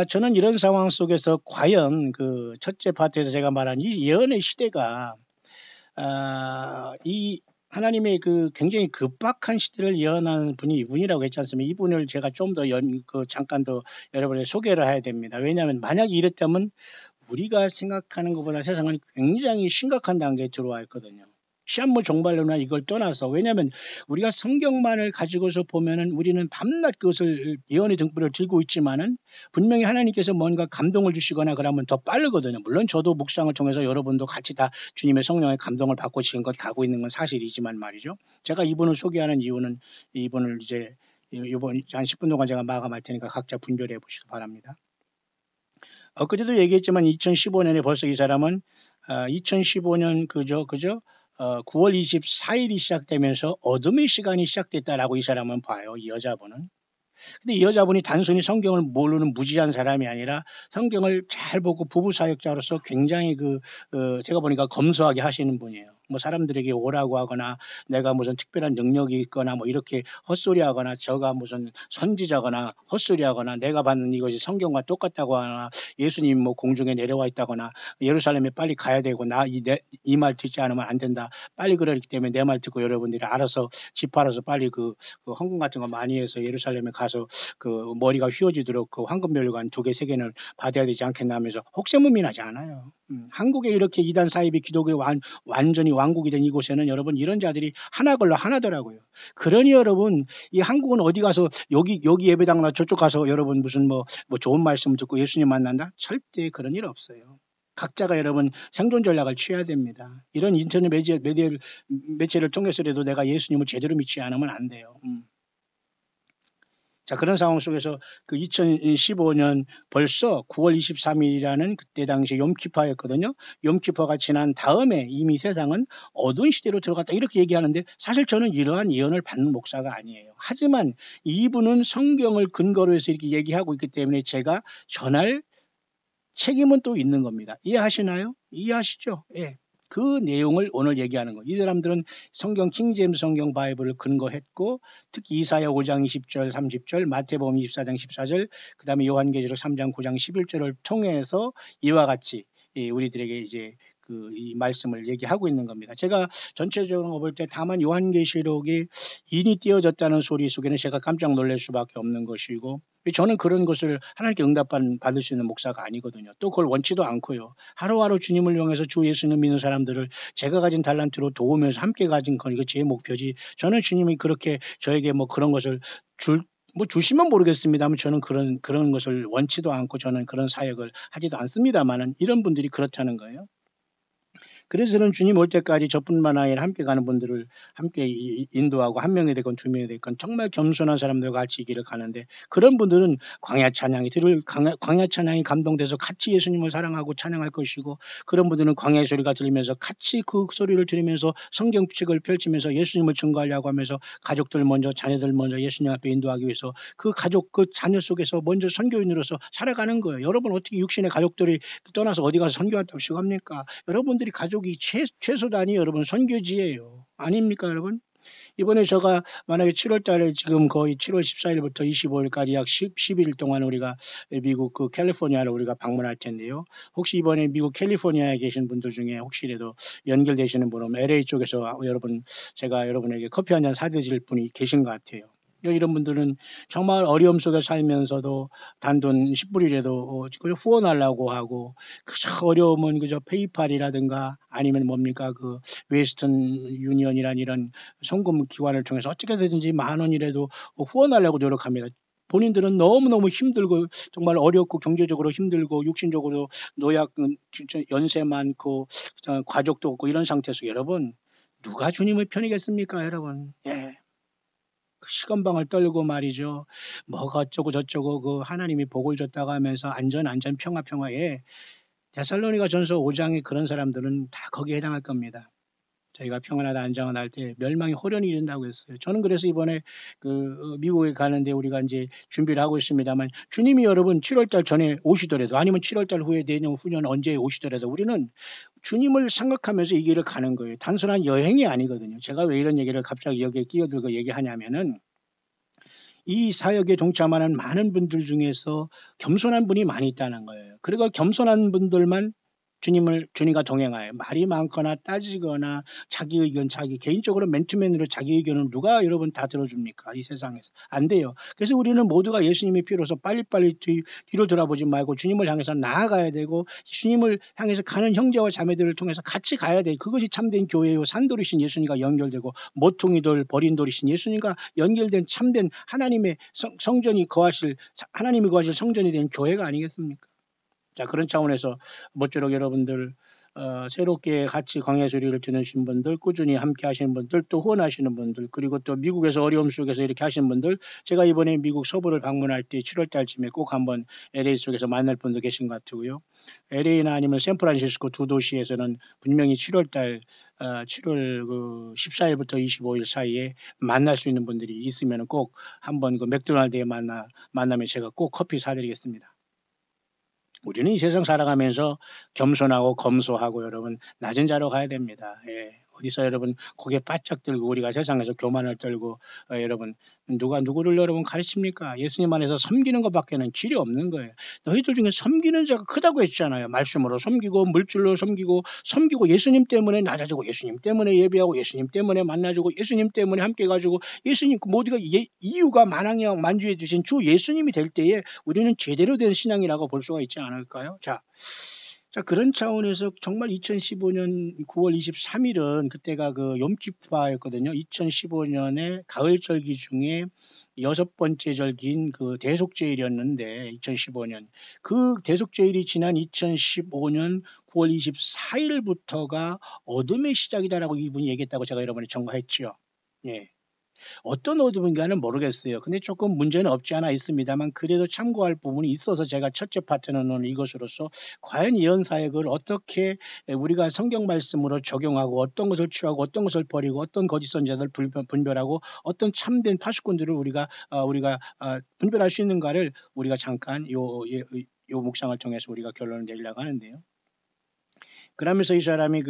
저는 이런 상황 속에서 과연 그 첫째 파트에서 제가 말한 이 예언의 시대가 이 하나님의 그 굉장히 급박한 시대를 예언하는 분이 이분이라고 했지 않습니까? 이분을 제가 좀 더 잠깐 더 여러분에게 소개를 해야 됩니다. 왜냐하면 만약에 이랬다면 우리가 생각하는 것보다 세상은 굉장히 심각한 단계에 들어와 있거든요. 시한부 종말론이나 이걸 떠나서 왜냐하면 우리가 성경만을 가지고서 보면은 우리는 밤낮 그것을 예언의 등불을 들고 있지만은 분명히 하나님께서 뭔가 감동을 주시거나 그러면 더 빠르거든요. 물론 저도 묵상을 통해서 여러분도 같이 다 주님의 성령의 감동을 받고 지금껏 가고 있는 건 사실이지만 말이죠. 제가 이분을 소개하는 이유는 이분을 이제 이번 한 10분 동안 제가 마감할 테니까 각자 분별해 보시기 바랍니다. 엊그제도 얘기했지만 2015년에 벌써 이 사람은 2015년 그죠 9월 24일이 시작되면서 어둠의 시간이 시작됐다라고 이 사람은 봐요. 이 여자분은. 근데 이 여자분이 단순히 성경을 모르는 무지한 사람이 아니라 성경을 잘 보고 부부 사역자로서 굉장히 제가 보니까 검소하게 하시는 분이에요. 뭐 사람들에게 오라고 하거나 내가 무슨 특별한 능력이 있거나 뭐 이렇게 헛소리 하거나 저가 무슨 선지자거나 헛소리 하거나 내가 받는 이것이 성경과 똑같다고 하거나 예수님 뭐 공중에 내려와 있다거나 예루살렘에 빨리 가야 되고 이 말 듣지 않으면 안 된다. 빨리 그러기 때문에 내 말 듣고 여러분들이 알아서 집 팔아서 빨리 그 헌금 같은 거 많이 해서 예루살렘에 가서 그 머리가 휘어지도록 그 황금별관 2개 3개는 받아야 되지 않겠나 하면서 혹세무민하지 않아요. 한국에 이렇게 이단 사입이 기독교 완전히 왕국이 된 이곳에는 여러분 이런 자들이 하나 걸러 하나더라고요. 그러니 여러분 이 한국은 어디 가서 여기 예배당 나 저쪽 가서 여러분 무슨 뭐 좋은 말씀 듣고 예수님 만난다? 절대 그런 일 없어요. 각자가 여러분 생존 전략을 취해야 됩니다. 이런 인터넷 매체를 통해서라도 내가 예수님을 제대로 믿지 않으면 안 돼요. 자, 그런 상황 속에서 그 2015년 벌써 9월 23일이라는 그때 당시 욤키파였거든요. 욤키파가 지난 다음에 이미 세상은 어두운 시대로 들어갔다 이렇게 얘기하는데 사실 저는 이러한 예언을 받는 목사가 아니에요. 하지만 이분은 성경을 근거로 해서 이렇게 얘기하고 있기 때문에 제가 전할 책임은 또 있는 겁니다. 이해하시나요? 이해하시죠? 예. 그 내용을 오늘 얘기하는 거예요. 이 사람들은 성경 킹제임스 성경 바이블을 근거했고 특히 이사야 5장 20절 30절 마태복음 24장 14절 그 다음에 요한계시록 3장 9장 11절을 통해서 이와 같이 우리들에게 이제 이 말씀을 얘기하고 있는 겁니다. 제가 전체적으로 볼 때 다만 요한계시록이 인이 띄어졌다는 소리 속에는 제가 깜짝 놀랄 수밖에 없는 것이고 저는 그런 것을 하나님께 받을 수 있는 목사가 아니거든요. 또 그걸 원치도 않고요. 하루하루 주님을 향해서 주 예수님을 믿는 사람들을 제가 가진 달란트로 도우면서 함께 가진 건 이거 제 목표지. 저는 주님이 그렇게 저에게 뭐 그런 것을 뭐 주시면 모르겠습니다만 저는 그런 것을 원치도 않고 저는 그런 사역을 하지도 않습니다만은 이런 분들이 그렇다는 거예요. 그래서 저는 주님 올 때까지 저뿐만 아니라 함께 가는 분들을 함께 인도하고 한 명이 되건 두 명이 되건 정말 겸손한 사람들과 같이 이 길을 가는데 그런 분들은 광야 찬양이 감동돼서 같이 예수님을 사랑하고 찬양할 것이고 그런 분들은 광야의 소리가 들리면서 같이 그 소리를 들으면서 성경책을 펼치면서 예수님을 증거하려고 하면서 가족들 먼저 자녀들 먼저 예수님 앞에 인도하기 위해서 그 가족 그 자녀 속에서 먼저 선교인으로서 살아가는 거예요. 여러분 어떻게 육신의 가족들이 떠나서 어디 가서 선교한다고 시합니까? 여러분들이 가족이 최소단이 여러분 선교지예요. 아닙니까 여러분? 이번에 제가 만약에 7월 달에 지금 거의 7월 14일부터 25일까지 약 10일 동안 우리가 미국 그 캘리포니아를 우리가 방문할 텐데요. 혹시 이번에 미국 캘리포니아에 계신 분들 중에 혹시라도 연결되시는 분은 LA 쪽에서 제가 여러분에게 커피 한 잔 사드릴 분이 계신 것 같아요. 이런 분들은 정말 어려움 속에 살면서도 단돈 10불이라도 후원하려고 하고 그저 어려움은 그저 페이팔이라든가 아니면 뭡니까 그 웨스턴 유니언이란 이런 송금 기관을 통해서 어떻게든지 10,000원이라도 후원하려고 노력합니다. 본인들은 너무너무 힘들고 정말 어렵고 경제적으로 힘들고 육신적으로 노약 연세 많고 가족도 없고 이런 상태에서 여러분 누가 주님의 편이겠습니까 여러분. 예. 시건방을 떨고 말이죠. 뭐가 어쩌고 저쩌고 그 하나님이 복을 줬다고 하면서 안전 평화에 데살로니가 전서 5장에 그런 사람들은 다 거기에 해당할 겁니다. 저희가 평안하다 안정을 할 때 멸망이 호련히 이른다고 했어요. 저는 그래서 이번에 미국에 가는데 우리가 이제 준비를 하고 있습니다만 주님이 여러분 7월달 전에 오시더라도 아니면 7월달 후에 내년 후년 언제 오시더라도 우리는 주님을 생각하면서 이 길을 가는 거예요. 단순한 여행이 아니거든요. 제가 왜 이런 얘기를 갑자기 여기에 끼어들고 얘기하냐면은 이 사역에 동참하는 많은 분들 중에서 겸손한 분이 많이 있다는 거예요. 그리고 겸손한 분들만 주님과 동행하여 말이 많거나 따지거나 자기 의견, 개인적으로 맨투맨으로 자기 의견을 누가 여러분 다 들어줍니까? 이 세상에서. 안 돼요. 그래서 우리는 모두가 예수님의 피로서 빨리빨리 뒤로 돌아보지 말고 주님을 향해서 나아가야 되고 주님을 향해서 가는 형제와 자매들을 통해서 같이 가야 돼. 그것이 참된 교회요. 산돌이신 예수님과 연결되고 모퉁이돌 버린 돌이신 예수님과 연결된 참된 하나님의 성전이 하나님이 거하실 성전이 된 교회가 아니겠습니까? 자, 그런 차원에서 모쪼록 여러분들 새롭게 같이 광야 소리를 들으신 분들, 꾸준히 함께 하시는 분들, 또 후원하시는 분들, 그리고 또 미국에서 어려움 속에서 이렇게 하시는 분들, 제가 이번에 미국 서부를 방문할 때 7월 달쯤에 꼭 한번 LA 속에서 만날 분도 계신 것 같고요. LA나 아니면 샌프란시스코 두 도시에서는 분명히 7월 14일부터 25일 사이에 만날 수 있는 분들이 있으면 꼭 한번 그 맥도날드에 만나면 제가 꼭 커피 사드리겠습니다. 우리는 이 세상 살아가면서 겸손하고 검소하고 여러분 낮은 자로 가야 됩니다. 예. 어디서 여러분 고개 바짝 들고 우리가 세상에서 교만을 떨고 여러분 누가 누구를 여러분 가르칩니까? 예수님 안에서 섬기는 것밖에는 길이 없는 거예요. 너희들 중에 섬기는 자가 크다고 했잖아요. 말씀으로 섬기고 물질로 섬기고 예수님 때문에 낮아지고 예수님 때문에 예배하고 예수님 때문에 만나주고 예수님 때문에 함께 가지고 예수님 모두가 이유가 만주해 주신 주 예수님이 될 때에 우리는 제대로 된 신앙이라고 볼 수가 있지 않을까요? 자, 그런 차원에서 정말 2015년 9월 23일은 그때가 그 욤키푸바였거든요. 2015년의 가을 절기 중에 6번째 절기인 그 대속제일이었는데 2015년 그 대속제일이 지난 2015년 9월 24일부터가 어둠의 시작이다라고 이분이 얘기했다고 제가 여러분에 전가했죠. 예. 어떤 어둠인가는 모르겠어요. 근데 조금 문제는 없지 않아 있습니다만 그래도 참고할 부분이 있어서 제가 첫째 파트는 오늘 이것으로서 과연 예언 사역을 어떻게 우리가 성경 말씀으로 적용하고 어떤 것을 취하고 어떤 것을 버리고 어떤 거짓 선자들 분별하고 어떤 참된 파수꾼들을 우리가 분별할 수 있는가를 우리가 잠깐 요 묵상을 통해서 우리가 결론을 내리려고 하는데요. 그러면서 이 사람이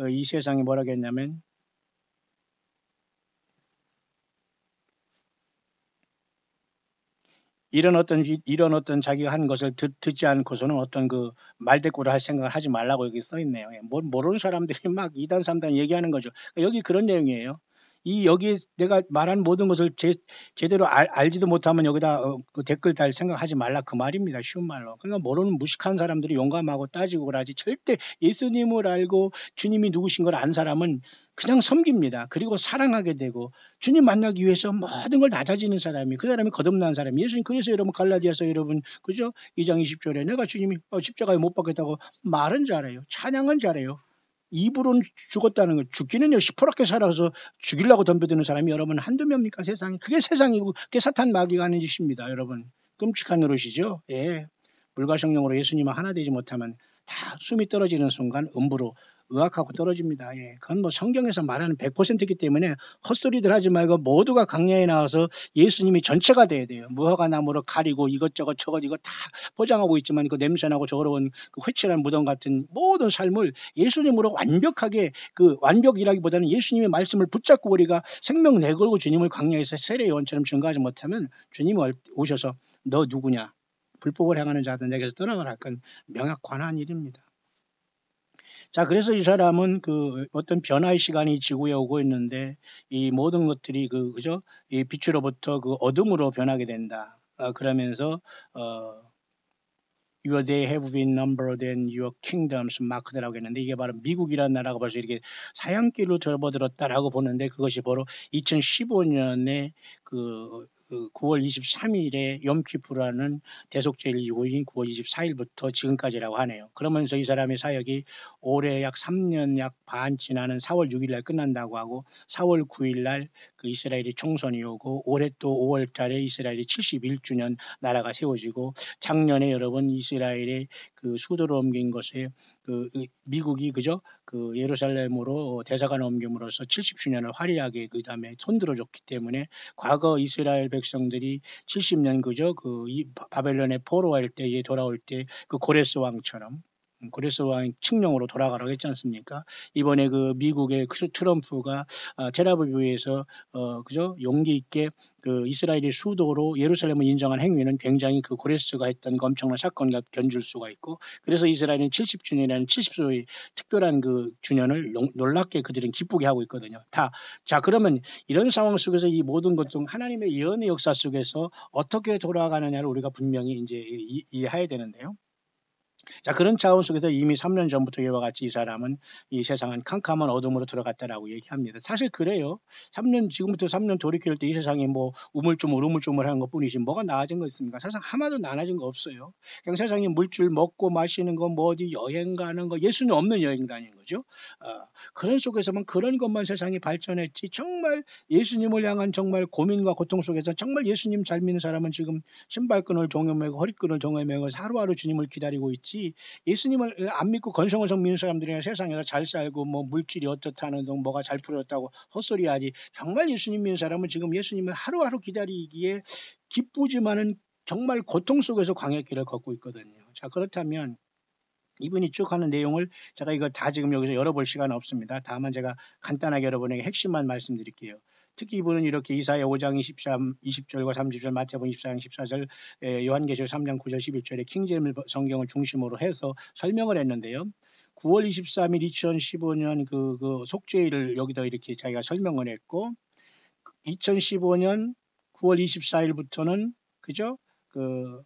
이 세상이 뭐라고 했냐면 이런 어떤 자기가 한 것을 듣지 않고서는 어떤 그 말대꾸를 할 생각을 하지 말라고 여기 써 있네요. 모르는 사람들이 막 2단 3단 얘기하는 거죠. 여기 그런 내용이에요. 여기 내가 말한 모든 것을 제대로 알지도 못하면 여기다 그 댓글 달 생각하지 말라 그 말입니다. 쉬운 말로. 그러니까 모르는 무식한 사람들이 용감하고 따지고 그러지 절대 예수님을 알고 주님이 누구신 걸 안 사람은 그냥 섬깁니다. 그리고 사랑하게 되고 주님 만나기 위해서 모든 걸 낮아지는 사람이 그 사람이 거듭난 사람이 예수님. 그래서 여러분 갈라디아서 여러분 그죠? 2장 20절에 내가 주님이 십자가에 못 박겠다고 말은 잘해요. 찬양은 잘해요. 입으로는 죽었다는 거. 죽기는요 시퍼렇게 살아서 죽이려고 덤벼드는 사람이 여러분 한두 명입니까 세상에. 그게 세상이고 그게 사탄 마귀가 하는 짓입니다. 여러분 끔찍한 노릇이죠. 예. 물과 성령으로 예수님과 하나 되지 못하면 다 숨이 떨어지는 순간 음부로 의학하고 떨어집니다. 예. 그건 뭐 성경에서 말하는 100%이기 때문에 헛소리들 하지 말고 모두가 강야에 나와서 예수님이 전체가 돼야 돼요. 무화과 나무로 가리고 이것저것 저것 이거 다 포장하고 있지만 그 냄새나고 저거로운 그 회칠한 무덤 같은 모든 삶을 예수님으로 완벽하게 그 완벽이라기보다는 예수님의 말씀을 붙잡고 우리가 생명 내걸고 주님을 강야에서 세례요한처럼 증거하지 못하면 주님이 오셔서 너 누구냐? 불법을 행하는 자들 내게서 떠나가라. 그건 명확관한 일입니다. 자, 그래서 이 사람은 그 어떤 변화의 시간이 지구에 오고 있는데 이 모든 것들이 그죠? 이 빛으로부터 그 어둠으로 변하게 된다. 그러면서 Your day have been numbered and your kingdoms marked라고 했는데 이게 바로 미국이라는 나라가 벌써 이렇게 사형길로 접어들었다라고 보는데 그것이 바로 2015년에 그 9월 23일에 염키프라는 대속죄일 이후인 9월 24일부터 지금까지라고 하네요. 그러면서 이 사람의 사역이 올해 약 3년 약 반 지나는 4월 6일 날 끝난다고 하고 4월 9일 날 그 이스라엘이 총선이 오고 올해 또 5월 달에 이스라엘이 71주년 나라가 세워지고 작년에 여러분 이스라엘의 그 수도를 옮긴 것에 그 미국이 그죠? 그 예루살렘으로 대사관을 옮김으로써 70주년을 화려하게 그다음에 손들어줬기 때문에 과거 이스라엘 백성들이 70년 그죠? 그 바벨론의 포로할 때에 돌아올 때 그 고레스 왕처럼 고레스 왕 칙령으로 돌아가라고 했지 않습니까? 이번에 그 미국의 트럼프가 텔아비브에서 그죠? 용기 있게 그 이스라엘의 수도로 예루살렘을 인정한 행위는 굉장히 그 고레스가 했던 그 엄청난 사건과 견줄 수가 있고 그래서 이스라엘은 70주년이라는 70소의 특별한 그 주년을 놀랍게 그들은 기쁘게 하고 있거든요. 자 그러면 이런 상황 속에서 이 모든 것 중 하나님의 예언의 역사 속에서 어떻게 돌아가느냐를 우리가 분명히 이제 이해해야 되는데요. 자, 그런 차원 속에서 이미 3년 전부터 이와 같이 이 사람은 이 세상은 캄캄한 어둠으로 들어갔다라고 얘기합니다. 사실 그래요. 지금부터 3년 돌이킬 때 이 세상이 뭐 우물쭈물한 것 뿐이지 뭐가 나아진 거 있습니까? 세상 하나도 나아진 거 없어요. 그냥 세상에 물질 먹고 마시는 거, 뭐 어디 여행 가는 거, 예수는 없는 여행 다니는 거죠. 그런 속에서만 그런 것만 세상이 발전했지 정말 예수님을 향한 정말 고민과 고통 속에서 정말 예수님 잘 믿는 사람은 지금 신발끈을 동여매고 허리끈을 동여매고 하루하루 주님을 기다리고 있지 예수님을 안 믿고 건성건성 믿는 사람들이나 세상에서 잘 살고 뭐 물질이 어떻다는 둥 뭐가 잘 풀렸다고 헛소리하지 정말 예수님 믿는 사람은 지금 예수님을 하루하루 기다리기에 기쁘지만은 정말 고통 속에서 광야길을 걷고 있거든요. 자 그렇다면 이분이 쭉 하는 내용을 제가 이걸 다 지금 여기서 열어볼 시간은 없습니다. 다만 제가 간단하게 여러분에게 핵심만 말씀드릴게요. 특히 이분은 이렇게 이사야 5장 20절과 30절, 마태복음 24장 14절, 요한계시록 3장 9절 11절에 킹제임스 성경을 중심으로 해서 설명을 했는데요. 9월 23일 2015년 그 속죄일을 여기다 이렇게 자기가 설명을 했고 2015년 9월 24일부터는 그죠? 그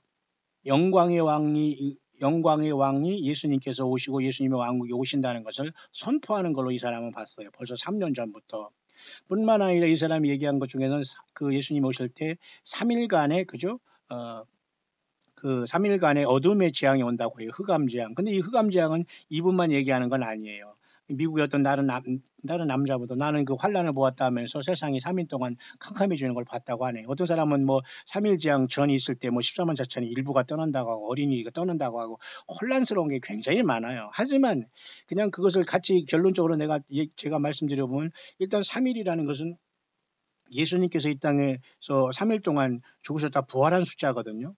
영광의 왕이 예수님께서 오시고 예수님의 왕국이 오신다는 것을 선포하는 걸로 이 사람은 봤어요. 벌써 3년 전부터. 뿐만 아니라 이 사람이 얘기한 것 중에는 그 예수님 오실 때 3일간의 그죠? 그 3일간의 어둠의 재앙이 온다고 해요. 흑암재앙. 근데 이 흑암재앙은 이분만 얘기하는 건 아니에요. 미국의 어떤 다른 남자보다 나는 그 환란을 보았다 하면서 세상이 3일 동안 캄캄해지는 걸 봤다고 하네요. 어떤 사람은 뭐 3일 재앙 전이 있을 때 뭐 14만 자천이 일부가 떠난다고 하고 어린이가 떠난다고 하고 혼란스러운 게 굉장히 많아요. 하지만 그냥 그것을 같이 결론적으로 제가 말씀드려보면 일단 3일이라는 것은 예수님께서 이 땅에서 3일 동안 죽으셨다 부활한 숫자거든요.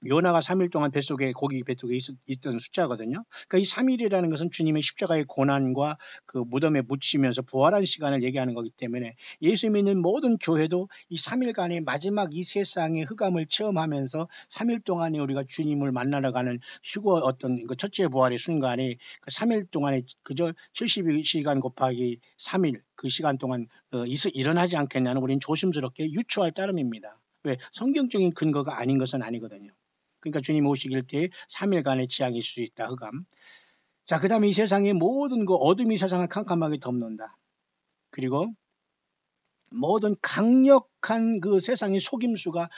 요나가 3일 동안 고기 뱃속에 있던 숫자거든요. 그러니까 이 3일이라는 것은 주님의 십자가의 고난과 그 무덤에 묻히면서 부활한 시간을 얘기하는 거기 때문에 예수 믿는 모든 교회도 이 3일간의 마지막 이 세상의 흑암을 체험하면서 3일 동안에 우리가 주님을 만나러 가는 휴거 어떤 그 첫째 부활의 순간에 그 3일 동안에 그저 72시간 곱하기 3일 그 시간 동안 일어나지 않겠냐는 우리는 조심스럽게 유추할 따름입니다. 왜? 성경적인 근거가 아닌 것은 아니거든요. 그러니까 주님 오시길 때 3일간의 지향일 수 있다. 흑암. 자, 그 다음에 이 세상의 모든 그 어둠이 세상을 캄캄하게 덮는다. 그리고 모든 강력한 그 세상의 속임수가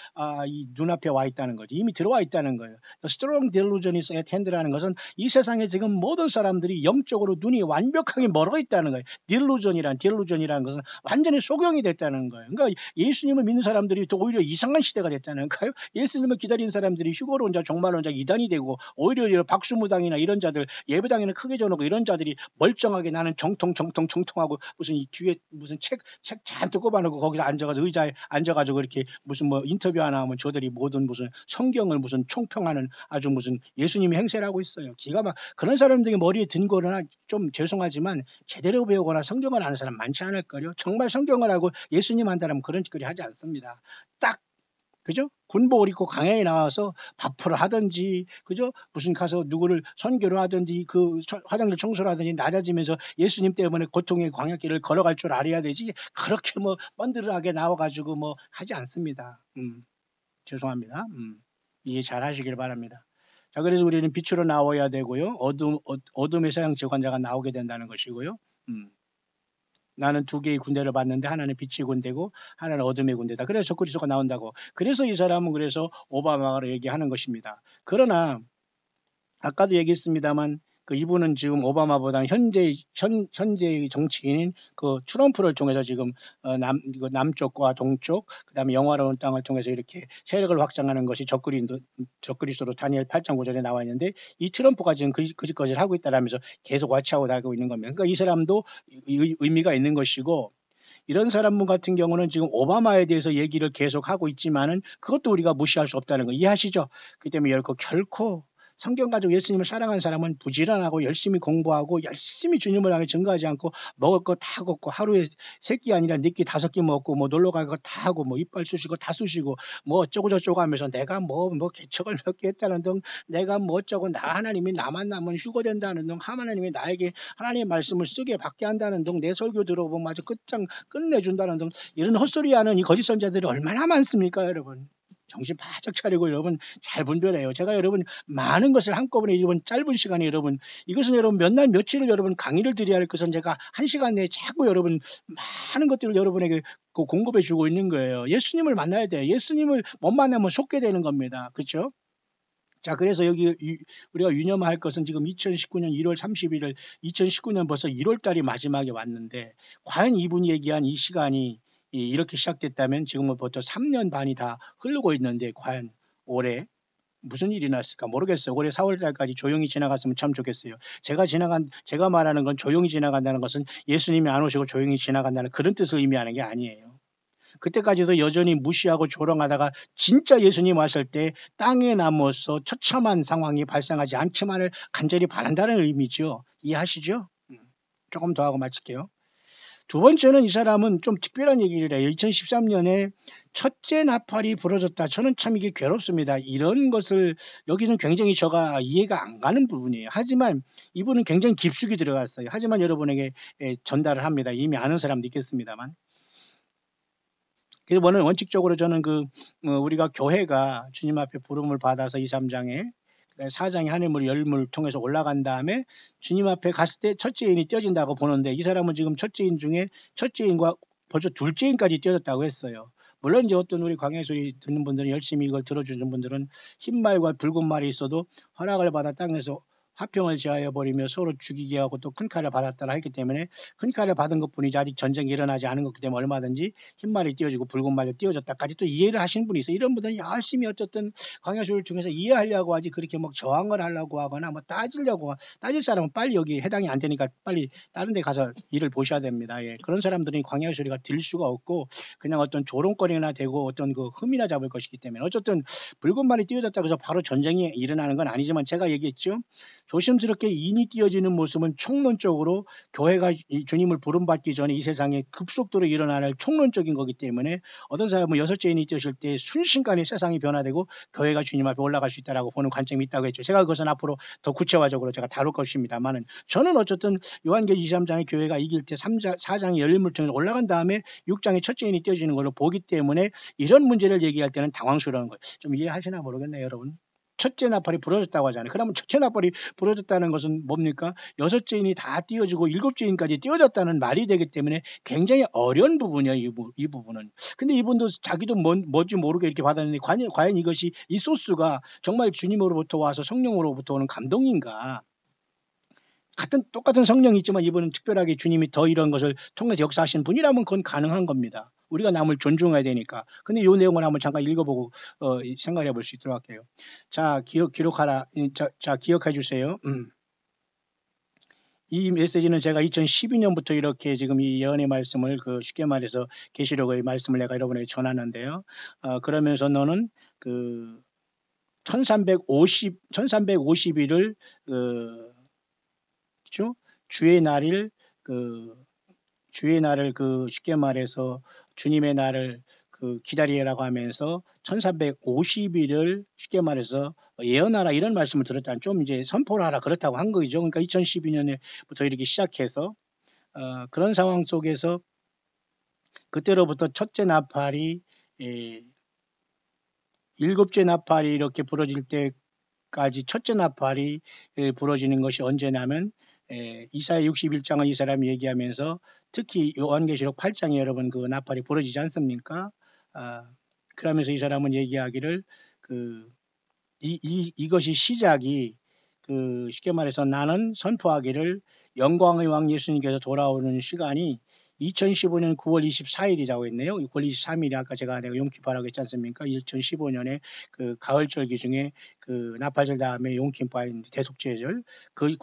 이 눈앞에 와 있다는 거죠. 이미 들어와 있다는 거예요. Strong delusion is at hand라는 것은 이 세상에 지금 모든 사람들이 영적으로 눈이 완벽하게 멀어 있다는 거예요. delusion이라는 것은 완전히 속용이 됐다는 거예요. 그러니까 예수님을 믿는 사람들이 또 오히려 이상한 시대가 됐다는 거예요. 예수님을 기다리는 사람들이 휴거로 혼자 종말로 혼자 이단이 되고 오히려 박수무당이나 이런 자들 예배당에는 크게 져놓고 이런 자들이 멀쩡하게 나는 정통하고 무슨 이 뒤에 무슨 책 잔뜩 꼽아놓고 거기서 앉아가지고 의자에 앉아가지고 이렇게 무슨 뭐 인터뷰 하나 하면 저들이 모든 무슨 성경을 무슨 총평하는 아주 무슨 예수님이 행세를 하고 있어요. 기가 막 그런 사람들이 머리에 든 거나 좀 죄송하지만 제대로 배우거나 성경을 아는 사람 많지 않을걸요. 정말 성경을 알고 예수님 한다면 그런 짓거리 하지 않습니다. 딱 그죠? 군복을 입고 강야에 나와서 밥풀을 하든지, 그죠? 무슨 가서 누구를 선교를 하든지, 그 화장실 청소를 하든지 낮아지면서 예수님 때문에 고통의 광야길을 걸어갈 줄 알아야 되지. 그렇게 뭐 뻔드르하게 나와가지고 뭐 하지 않습니다. 죄송합니다. 이해 잘 하시길 바랍니다. 자, 그래서 우리는 빛으로 나와야 되고요. 어둠의 세상 제관자가 나오게 된다는 것이고요. 나는 두 개의 군대를 봤는데 하나는 빛의 군대고 하나는 어둠의 군대다. 그래서 적그리스도가 나온다고. 그래서 이 사람은 그래서 오바마를 얘기하는 것입니다. 그러나 아까도 얘기했습니다만 그 이분은 지금 오바마보다는 현재 정치인인 그 트럼프를 통해서 지금 남쪽과 동쪽 그다음에 영화로운 땅을 통해서 이렇게 세력을 확장하는 것이 적그리스도로 다니엘 8장 9절에 나와 있는데 이 트럼프가 지금 그 짓거리를 하고 있다라면서 계속 와치하고 다니고 있는 겁니다. 그러니까 이 사람도 의미가 있는 것이고 이런 사람 같은 경우는 지금 오바마에 대해서 얘기를 계속 하고 있지만은 그것도 우리가 무시할 수 없다는 거 이해하시죠? 그렇기 때문에 결코 성경 가지고 예수님을 사랑하는 사람은 부지런하고 열심히 공부하고 열심히 주님을 향해 증거하지 않고 먹을 거 다 먹고 하루에 3끼 아니라 4끼 5끼 먹고 뭐 놀러 갈 거 다 하고 뭐 이빨 쑤시고 다 쑤시고 뭐 어쩌고 저쩌고 하면서 내가 뭐 개척을 몇 개 했다는 등 내가 뭐 어쩌고 나 하나님이 나만 남은 휴거된다는 등 하나님이 나에게 하나님의 말씀을 쓰게 받게 한다는 등 내 설교 들어보면 아주 끝내준다는 등 이런 헛소리하는 이 거짓 선자들이 얼마나 많습니까 여러분. 정신 바짝 차리고 여러분 잘 분별해요. 제가 여러분 많은 것을 한꺼번에 여러분 짧은 시간에 여러분 이것은 여러분 몇 날 며칠을 여러분 강의를 드려야 할 것은 제가 1시간 내에 자꾸 여러분 많은 것들을 여러분에게 공급해 주고 있는 거예요. 예수님을 만나야 돼요. 예수님을 못 만나면 속게 되는 겁니다. 그렇죠? 자, 그래서 여기 우리가 유념할 것은 지금 2019년 1월 31일 2019년 벌써 1월 달이 마지막에 왔는데 과연 이분이 얘기한 이 시간이 이렇게 시작됐다면 지금은 벌써 3년 반이 다 흐르고 있는데 과연 올해 무슨 일이 났을까 모르겠어요. 올해 4월 달까지 조용히 지나갔으면 참 좋겠어요. 제가 말하는 건 조용히 지나간다는 것은 예수님이 안 오시고 조용히 지나간다는 그런 뜻을 의미하는 게 아니에요. 그때까지도 여전히 무시하고 조롱하다가 진짜 예수님 왔을 때 땅에 남아서 처참한 상황이 발생하지 않기만을 간절히 바란다는 의미죠. 이해하시죠? 조금 더 하고 마칠게요. 두 번째는 이 사람은 좀 특별한 얘기를 해요. 2013년에 첫째 나팔이 부러졌다. 저는 참 이게 괴롭습니다. 이런 것을 여기는 굉장히 제가 이해가 안 가는 부분이에요. 하지만 이분은 굉장히 깊숙이 들어갔어요. 하지만 여러분에게 전달을 합니다. 이미 아는 사람도 있겠습니다만. 그래서 원칙적으로 저는 우리가 교회가 주님 앞에 부름을 받아서 2, 3장에 4장의 하늘물 열물을 통해서 올라간 다음에 주님 앞에 갔을 때 첫째인이 떼어진다고 보는데 이 사람은 지금 첫째인 중에 첫째인과 벌써 둘째인까지 떼어졌다고 했어요. 물론 이제 어떤 우리 광야 소리 듣는 분들은 열심히 이걸 들어주는 분들은 흰 말과 붉은 말이 있어도 허락을 받아 땅에서 화평을 제하여 버리며 서로 죽이게 하고 또 큰 칼을 받았다라 했기 때문에 큰 칼을 받은 것뿐이지 아직 전쟁이 일어나지 않은 것이기 때문에 얼마든지 흰 말이 띄어지고 붉은 말이 띄어졌다까지 또 이해를 하시는 분이 있어요. 이런 분들은 열심히 어쨌든 광야술을 통해서 이해하려고 하지 그렇게 뭐 저항을 하려고 하거나 뭐 따질 사람은 빨리 여기 해당이 안 되니까 빨리 다른 데 가서 일을 보셔야 됩니다. 예. 그런 사람들은 광야술이가 들 수가 없고 그냥 어떤 조롱거리나 되고 어떤 그 흠이나 잡을 것이기 때문에 어쨌든 붉은 말이 띄어졌다고 해서 바로 전쟁이 일어나는 건 아니지만 제가 얘기했죠. 조심스럽게 인이 띄어지는 모습은 총론적으로 교회가 주님을 부름받기 전에 이 세상에 급속도로 일어나는 총론적인 거기 때문에 어떤 사람은 여섯째 인이 띄어질 때 순식간에 세상이 변화되고 교회가 주님 앞에 올라갈 수 있다라고 보는 관점이 있다고 했죠. 제가 그것은 앞으로 더 구체화적으로 제가 다룰 것입니다만은 저는 어쨌든 요한계시록 23장의 교회가 이길 때 4장의 열림을 통해서 올라간 다음에 6장의 첫째 인이 띄어지는 걸로 보기 때문에 이런 문제를 얘기할 때는 당황스러운 거예요. 좀 이해하시나 모르겠네요, 여러분. 첫째 나팔이 부러졌다고 하잖아요. 그러면 첫째 나팔이 부러졌다는 것은 뭡니까? 여섯째 인이 다 띄어지고 일곱째 인까지 띄어졌다는 말이 되기 때문에 굉장히 어려운 부분이에요. 이 부분은. 근데 이분도 자기도 뭔지 모르게 이렇게 받았는데 과연 이것이 이 소스가 정말 주님으로부터 와서 성령으로부터 오는 감동인가? 똑같은 성령이 있지만 이분은 특별하게 주님이 더 이런 것을 통해서 역사하신 분이라면 그건 가능한 겁니다. 우리가 남을 존중해야 되니까. 근데 이 내용을 한번 잠깐 읽어보고 생각해 볼 수 있도록 할게요. 자, 기록하라. 자, 기억해 주세요. 이 메시지는 제가 2012년부터 이렇게 지금 이 예언의 말씀을 쉽게 말해서 계시록의 말씀을 내가 여러분에게 전하는데요. 그러면서 너는 1350일을 주의 날을 쉽게 말해서 주님의 날을 기다리라고 하면서 1350일을 쉽게 말해서 예언하라 이런 말씀을 들었다는 좀 이제 선포를 하라 그렇다고 한 거죠. 그러니까 2012년에부터 이렇게 시작해서 그런 상황 속에서 그때로부터 첫째 나팔이 일곱째 나팔이 이렇게 부러질 때까지 첫째 나팔이 부러지는 것이 언제냐면 이사야 61장을 이 사람이 얘기하면서 특히 요한계시록 8장에 여러분 그 나팔이 부러지지 않습니까? 그러면서 이 사람은 얘기하기를 이것이 시작이 쉽게 말해서 나는 선포하기를 영광의 왕 예수님께서 돌아오는 시간이 2015년 9월 24일이라고 했네요. 9월 23일이 아까 내가 용키파라고 했지 않습니까? 2015년에 가을절기 중에 나팔절 다음에 용키파인 대속죄절 9월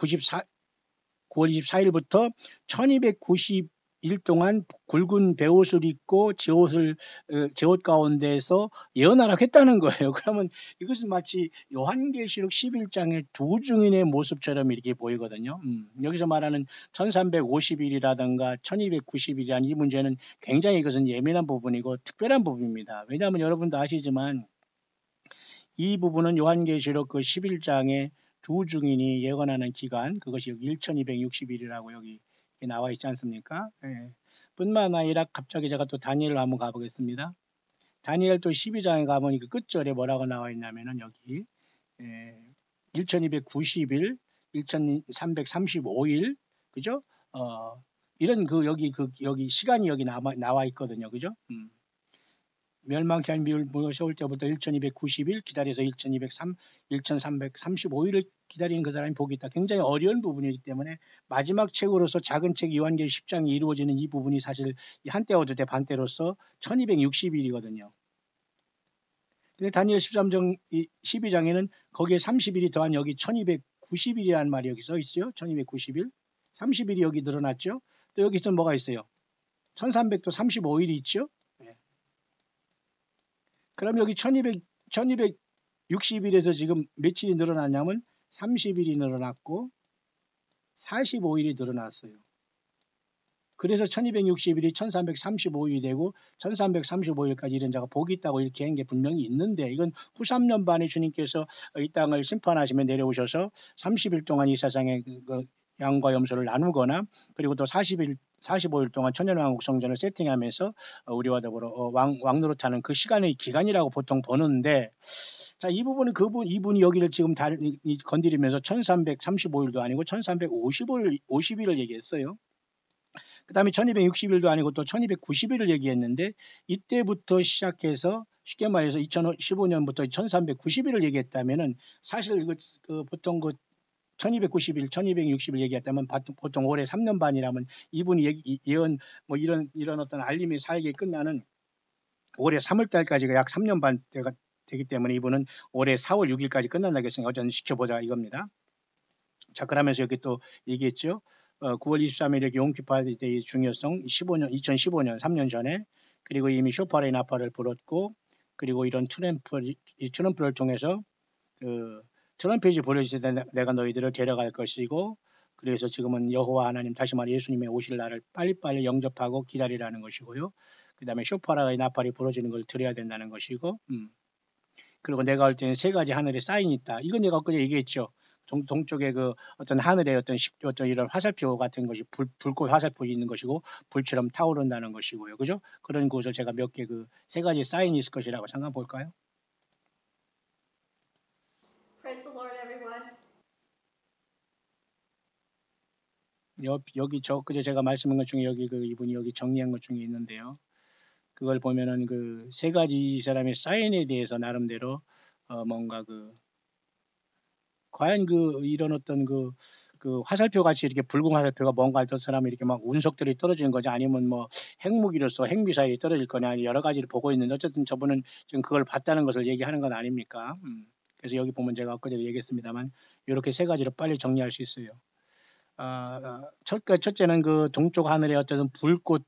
24일부터 1290일 동안 굵은 베옷을 입고 제옷 가운데서 예언하라고 했다는 거예요. 그러면 이것은 마치 요한계시록 11장의 두 증인의 모습처럼 이렇게 보이거든요. 여기서 말하는 1350일이라든가 1290일이라는 이 문제는 굉장히 이것은 예민한 부분이고 특별한 부분입니다. 왜냐하면 여러분도 아시지만 이 부분은 요한계시록 11장의 두 증인이 예언하는 기간, 그것이 여기 1260일이라고 여기 나와 있지 않습니까? 예. 뿐만 아니라 갑자기 제가 또 다니엘을 한번 가보겠습니다. 다니엘 또 12장에 가보니까 끝절에 뭐라고 나와 있냐면은 여기 1290일, 1335일, 그죠? 이런 여기 시간이 여기 나와 있거든요, 그죠? 멸망케 할 미울 세울 때부터 1290일 기다려서 1335일을 기다리는 그 사람이 복이 있다. 굉장히 어려운 부분이기 때문에 마지막 책으로서 작은 책 요한계시록 10장이 이루어지는 이 부분이 사실 한때 어두대 반때로서 1260일이거든요. 근데 다니엘 13장 12장에는 거기에 30일이 더한 여기 1290일이라는 말이 여기 써 있어요. 1290일. 30일이 여기 늘어났죠. 또 여기서 뭐가 있어요? 1300도 35일이 있죠. 그럼 여기 1260일에서 지금 며칠이 늘어났냐면 30일이 늘어났고 45일이 늘어났어요. 그래서 1260일이 1335일이 되고 1335일까지 이런 자가 복이 있다고 이렇게 한 게 분명히 있는데 이건 후 3년 반에 주님께서 이 땅을 심판하시며 내려오셔서 30일 동안 이 세상에 양과 염소를 나누거나 그리고 또 45일 동안 천년왕국 성전을 세팅하면서 우리와 더불어 왕노릇하는 그 시간의 기간이라고 보통 보는데 자, 이 부분은 이분이 여기를 지금 건드리면서 1335일도 아니고 1350일을 얘기했어요. 그 다음에 1260일도 아니고 또 1290일을 얘기했는데 이때부터 시작해서 쉽게 말해서 2015년부터 1390일을 얘기했다면은 사실 이거 보통 1290일, 1260일 얘기했다면 보통 올해 3년 반이라면 이분이 예언 뭐 이런 어떤 알림의 사역이 끝나는 올해 3월 달까지가 약 3년 반 되기 때문에 이분은 올해 4월 6일까지 끝난다고 했으니까 어쨌든 지켜보자 이겁니다. 자, 그러면서 여기 또 얘기했죠. 9월 23일 이렇게 용키파데이의 중요성 2015년 3년 전에 그리고 이미 쇼파레 나파를 불었고 그리고 이런 트럼프를 통해서 트럼프에게 부르짖을 때 내가 너희들을 데려갈 것이고 그래서 지금은 여호와 하나님 다시 말해 예수님의 오실 날을 빨리빨리 영접하고 기다리라는 것이고요. 그 다음에 쇼파라의 나팔이 부러지는 걸 들어야 된다는 것이고 그리고 내가 할 때는 세 가지 하늘에 사인이 있다. 이건 내가 엊그제 얘기했죠. 동쪽에 그 어떤 하늘에 어떤 이런 화살표 같은 것이 불꽃 화살표 있는 것이고 불처럼 타오른다는 것이고요. 그죠? 그런 곳을 제가 몇 개 그 세 가지 사인이 있을 것이라고 잠깐 볼까요? Praise the Lord, everyone. 여기 그제 제가 말씀한 것 중에 여기 그 이분이 여기 정리한 것 중에 있는데요. 그걸 보면은 그 세 가지 이 사람의 사인에 대해서 나름대로 뭔가 과연 이런 어떤 그 화살표 같이 이렇게 붉은 화살표가 뭔가 어떤 사람이 이렇게 막 운석들이 떨어지는 거지 아니면 뭐 핵무기로서 핵미사일이 떨어질 거냐 여러 가지를 보고 있는데 어쨌든 저분은 지금 그걸 봤다는 것을 얘기하는 건 아닙니까? 그래서 여기 보면 제가 엊그제도 얘기했습니다만 이렇게 세 가지로 빨리 정리할 수 있어요. 첫째는 그 동쪽 하늘에 어떤 불꽃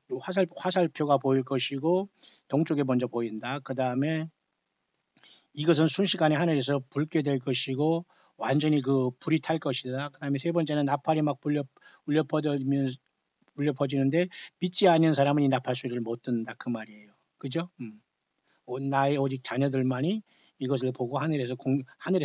화살표가 보일 것이고 동쪽에 먼저 보인다. 그 다음에 이것은 순식간에 하늘에서 붉게 될 것이고 완전히 그 불이 탈 것이다. 그 다음에 세 번째는 나팔이 막 울려 퍼지는데 믿지 않는 사람은 이 나팔 소리를 못 듣는다. 그 말이에요. 그죠? 나의 오직 자녀들만이 이것을 보고 하늘에서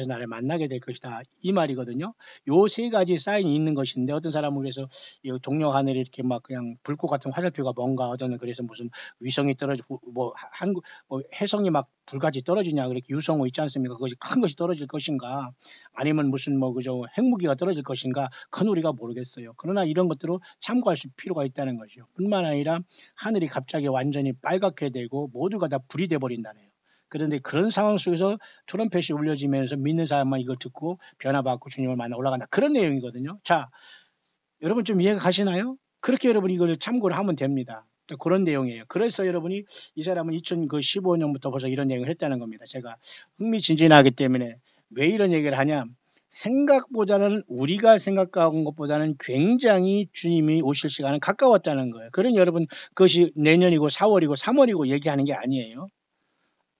나를 만나게 될 것이다. 이 말이거든요. 요 세 가지 사인이 있는 것인데 어떤 사람은 그래서 이 동쪽 하늘에 이렇게 막 그냥 불꽃 같은 화살표가 뭔가 어떤 그래서 무슨 위성이 떨어지고 뭐 해성이 막 불같이 떨어지냐 그렇게 유성호 있지 않습니까? 그것이 큰 것이 떨어질 것인가 아니면 무슨 뭐 그저 핵무기가 떨어질 것인가 그건 우리가 모르겠어요. 그러나 이런 것들을 참고할 필요가 있다는 것이죠. 뿐만 아니라 하늘이 갑자기 완전히 빨갛게 되고 모두가 다 불이 돼 버린다네요. 그런데 그런 상황 속에서 트럼펫이 울려지면서 믿는 사람만 이걸 듣고 변화받고 주님을 만나 올라간다. 그런 내용이거든요. 자, 여러분 좀 이해가 가시나요? 그렇게 여러분 이걸 참고를 하면 됩니다. 그런 내용이에요. 그래서 여러분이 이 사람은 2015년부터 벌써 이런 얘기를 했다는 겁니다. 제가 흥미진진하기 때문에 왜 이런 얘기를 하냐. 생각보다는 우리가 생각한 것보다는 굉장히 주님이 오실 시간은 가까웠다는 거예요. 그러니 여러분 그것이 내년이고 4월이고 3월이고 얘기하는 게 아니에요.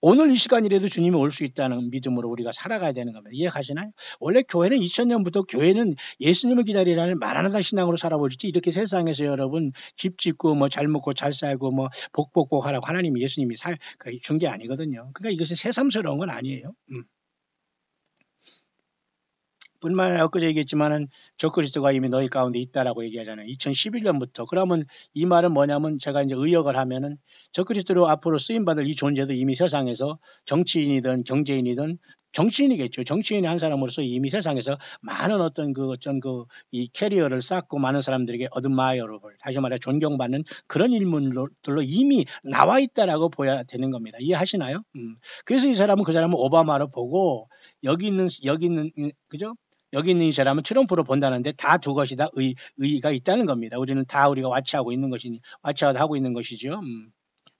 오늘 이 시간이라도 주님이 올 수 있다는 믿음으로 우리가 살아가야 되는 겁니다. 이해가시나요? 원래 교회는 2000년부터 교회는 예수님을 기다리라는 마라나다 신앙으로 살아보지 이렇게 세상에서 여러분 집 짓고 뭐 잘 먹고 잘 살고 뭐 복복복 하라고 하나님이 예수님이 준 게 아니거든요. 그러니까 이것은 새삼스러운 건 아니에요. 뿐만 아니라 엊그제 얘기했지만은 적그리스도가 이미 너희 가운데 있다라고 얘기하잖아요. 2011년부터. 그러면 이 말은 뭐냐면 제가 이제 의역을 하면은 적그리스도로 앞으로 쓰임받을 이 존재도 이미 세상에서 정치인이든 경제인이든 정치인이겠죠. 정치인의 한 사람으로서 이미 세상에서 많은 어떤 이 캐리어를 쌓고 많은 사람들에게 어드마이어러블 다시 말해 존경받는 그런 인물들로 이미 나와 있다라고 보여야 되는 겁니다. 이해하시나요? 그래서 이 사람은 그 사람을 오바마로 보고 여기 있는 그죠? 여기 있는 이 사람은 트럼프로 본다는데 다 두 것이 다 의의가 있다는 겁니다. 우리는 다 우리가 와치하고 있는 것이죠.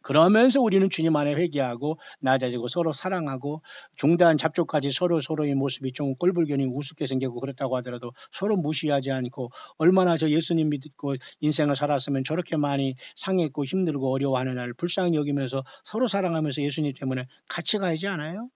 그러면서 우리는 주님 안에 회개하고 낮아지고 서로 사랑하고 중대한 잡초까지 서로의 모습이 좀 꼴불견이 우습게 생기고 그렇다고 하더라도 서로 무시하지 않고 얼마나 저 예수님 믿고 인생을 살았으면 저렇게 많이 상했고 힘들고 어려워하는 나를 불쌍히 여기면서 서로 사랑하면서 예수님 때문에 같이 가야지 않아요?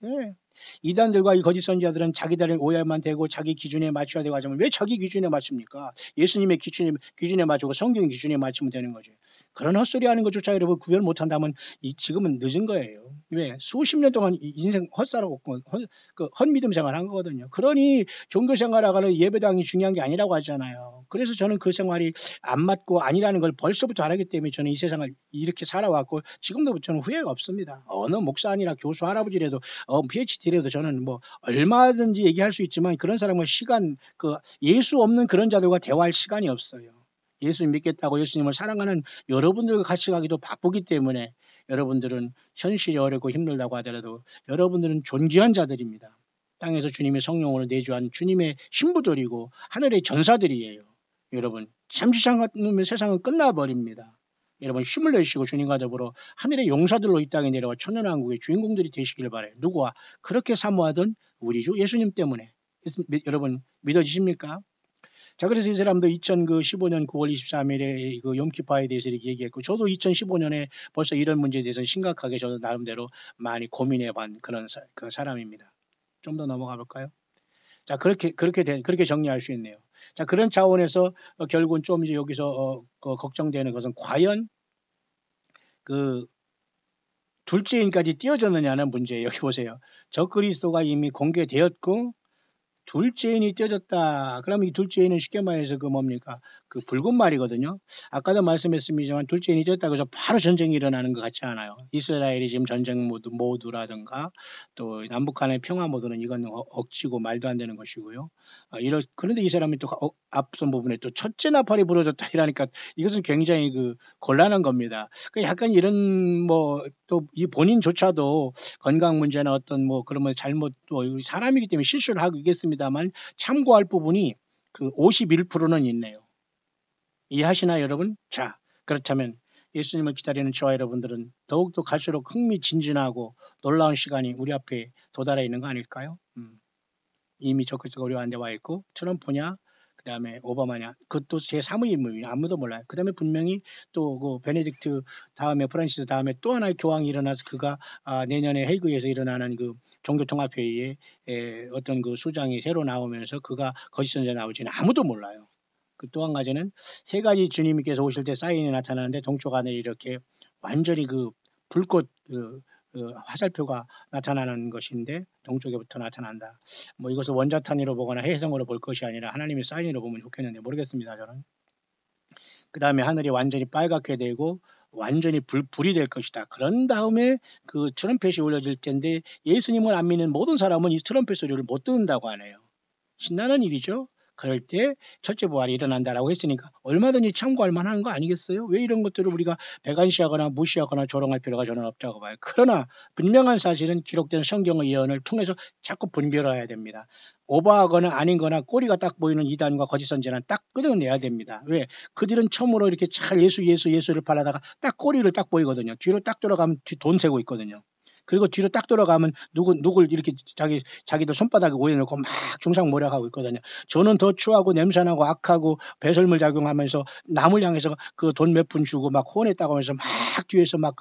예. 이단들과 이 거짓 선지자들은 자기들의 오해만 되고 자기 기준에 맞춰야 되고 하지만 왜 자기 기준에 맞춥니까? 예수님의 기준에 맞추고 성경의 기준에 맞추면 되는 거죠. 그런 헛소리 하는 것조차 여러분 구별 못한다면 지금은 늦은 거예요. 왜? 수십 년 동안 인생 헛살아고 헛믿음 생활한 거거든요. 그러니 종교 생활하고는 예배당이 중요한 게 아니라고 하잖아요. 그래서 저는 그 생활이 안 맞고 아니라는 걸 벌써부터 알았기 때문에 저는 이 세상을 이렇게 살아왔고 지금도 저는 후회가 없습니다. 어느 목사 아니라 교수 할아버지라도 PhD라도 저는 뭐 얼마든지 얘기할 수 있지만 그런 사람과 예수 없는 그런 자들과 대화할 시간이 없어요. 예수님 믿겠다고 예수님을 사랑하는 여러분들과 같이 가기도 바쁘기 때문에 여러분들은 현실이 어렵고 힘들다고 하더라도 여러분들은 존귀한 자들입니다. 땅에서 주님의 성령으로 내주한 주님의 신부들이고 하늘의 전사들이에요. 여러분 잠시 잠깐이면 세상은 끝나버립니다. 여러분 힘을 내시고 주님과 더불어 하늘의 용사들로 이 땅에 내려와 천년왕국의 주인공들이 되시길 바라요. 누구와? 그렇게 사모하던 우리 주 예수님 때문에. 여러분 믿어지십니까? 자, 그래서 이 사람도 2015년 9월 23일에 그 욤키파에 대해서 이렇게 얘기했고, 저도 2015년에 벌써 이런 문제에 대해서 심각하게 저도 나름대로 많이 고민해 본 그런 그 사람입니다. 좀 더 넘어가 볼까요? 자, 그렇게 정리할 수 있네요. 자, 그런 차원에서 결국은 좀 이제 여기서 걱정되는 것은 과연 그 둘째인까지 띄어졌느냐는 문제예요. 여기 보세요. 적그리스도가 이미 공개되었고 둘째인이 떼어졌다. 그러면 이 둘째인은 쉽게 말해서 그 뭡니까? 그 붉은 말이거든요. 아까도 말씀했습니다만 둘째인이 떼었다고 해서 바로 전쟁이 일어나는 것 같지 않아요. 이스라엘이 지금 전쟁 모드라든가 또 남북한의 평화 모드는 이건 억지고 말도 안 되는 것이고요. 그런데 이 사람이 또 앞선 부분에 또 첫째 나팔이 부러졌다 이러니까 이것은 굉장히 그 곤란한 겁니다. 약간 이런 뭐 또 이 본인조차도 건강 문제나 어떤 뭐 그러면 잘못 또 사람이기 때문에 실수를 하겠습니다만 참고할 부분이 그 51%는 있네요. 이해하시나요, 여러분? 자, 그렇다면 예수님을 기다리는 저와 여러분들은 더욱더 갈수록 흥미진진하고 놀라운 시간이 우리 앞에 도달해 있는 거 아닐까요? 이미 적그리스도가 우리 안에 와 있고 트럼프냐 그 다음에 오바마냐 그것도 제3의 인물이 아무도 몰라요. 그 다음에 분명히 또 그 베네딕트 다음에 프란시스 다음에 또 하나의 교황이 일어나서 그가 내년에 헤이그에서 일어나는 그 종교통합회의에 어떤 그 수장이 새로 나오면서 그가 거짓 선지자 나올지는 아무도 몰라요. 그 또 한 가지는 세 가지 주님께서 오실 때 사인이 나타나는데 동쪽 하늘이 이렇게 완전히 그 불꽃 그 화살표가 나타나는 것인데 동쪽에부터 나타난다. 뭐 이것을 원자탄으로 보거나 해성으로 볼 것이 아니라 하나님의 사인으로 보면 좋겠는데 모르겠습니다. 저는. 그 다음에 하늘이 완전히 빨갛게 되고 완전히 불이 될 것이다. 그런 다음에 그 트럼펫이 울려질 텐데 예수님을 안 믿는 모든 사람은 이 트럼펫 소리를 못 듣는다고 하네요. 신나는 일이죠. 그럴 때 첫째 부활이 일어난다라고 했으니까 얼마든지 참고할 만한 거 아니겠어요? 왜 이런 것들을 우리가 배관시하거나 무시하거나 조롱할 필요가 저는 없다고 봐요. 그러나 분명한 사실은 기록된 성경의 예언을 통해서 자꾸 분별해야 됩니다. 오버하거나 아닌 거나 꼬리가 딱 보이는 이단과 거짓 선지자는 딱 끊어내야 됩니다. 왜? 그들은 처음으로 이렇게 잘 예수를 바라다가 딱 꼬리를 딱 보이거든요. 뒤로 딱 돌아가면 돈 세고 있거든요. 그리고 뒤로 딱 돌아가면 누굴 이렇게 자기도 손바닥에 오해놓고 막 중상모략하고 있거든요. 저는 더 추하고 냄새나고 악하고 배설물 작용하면서 남을 향해서 그 돈 몇 푼 주고 막 혼냈다고 하면서 막 뒤에서 막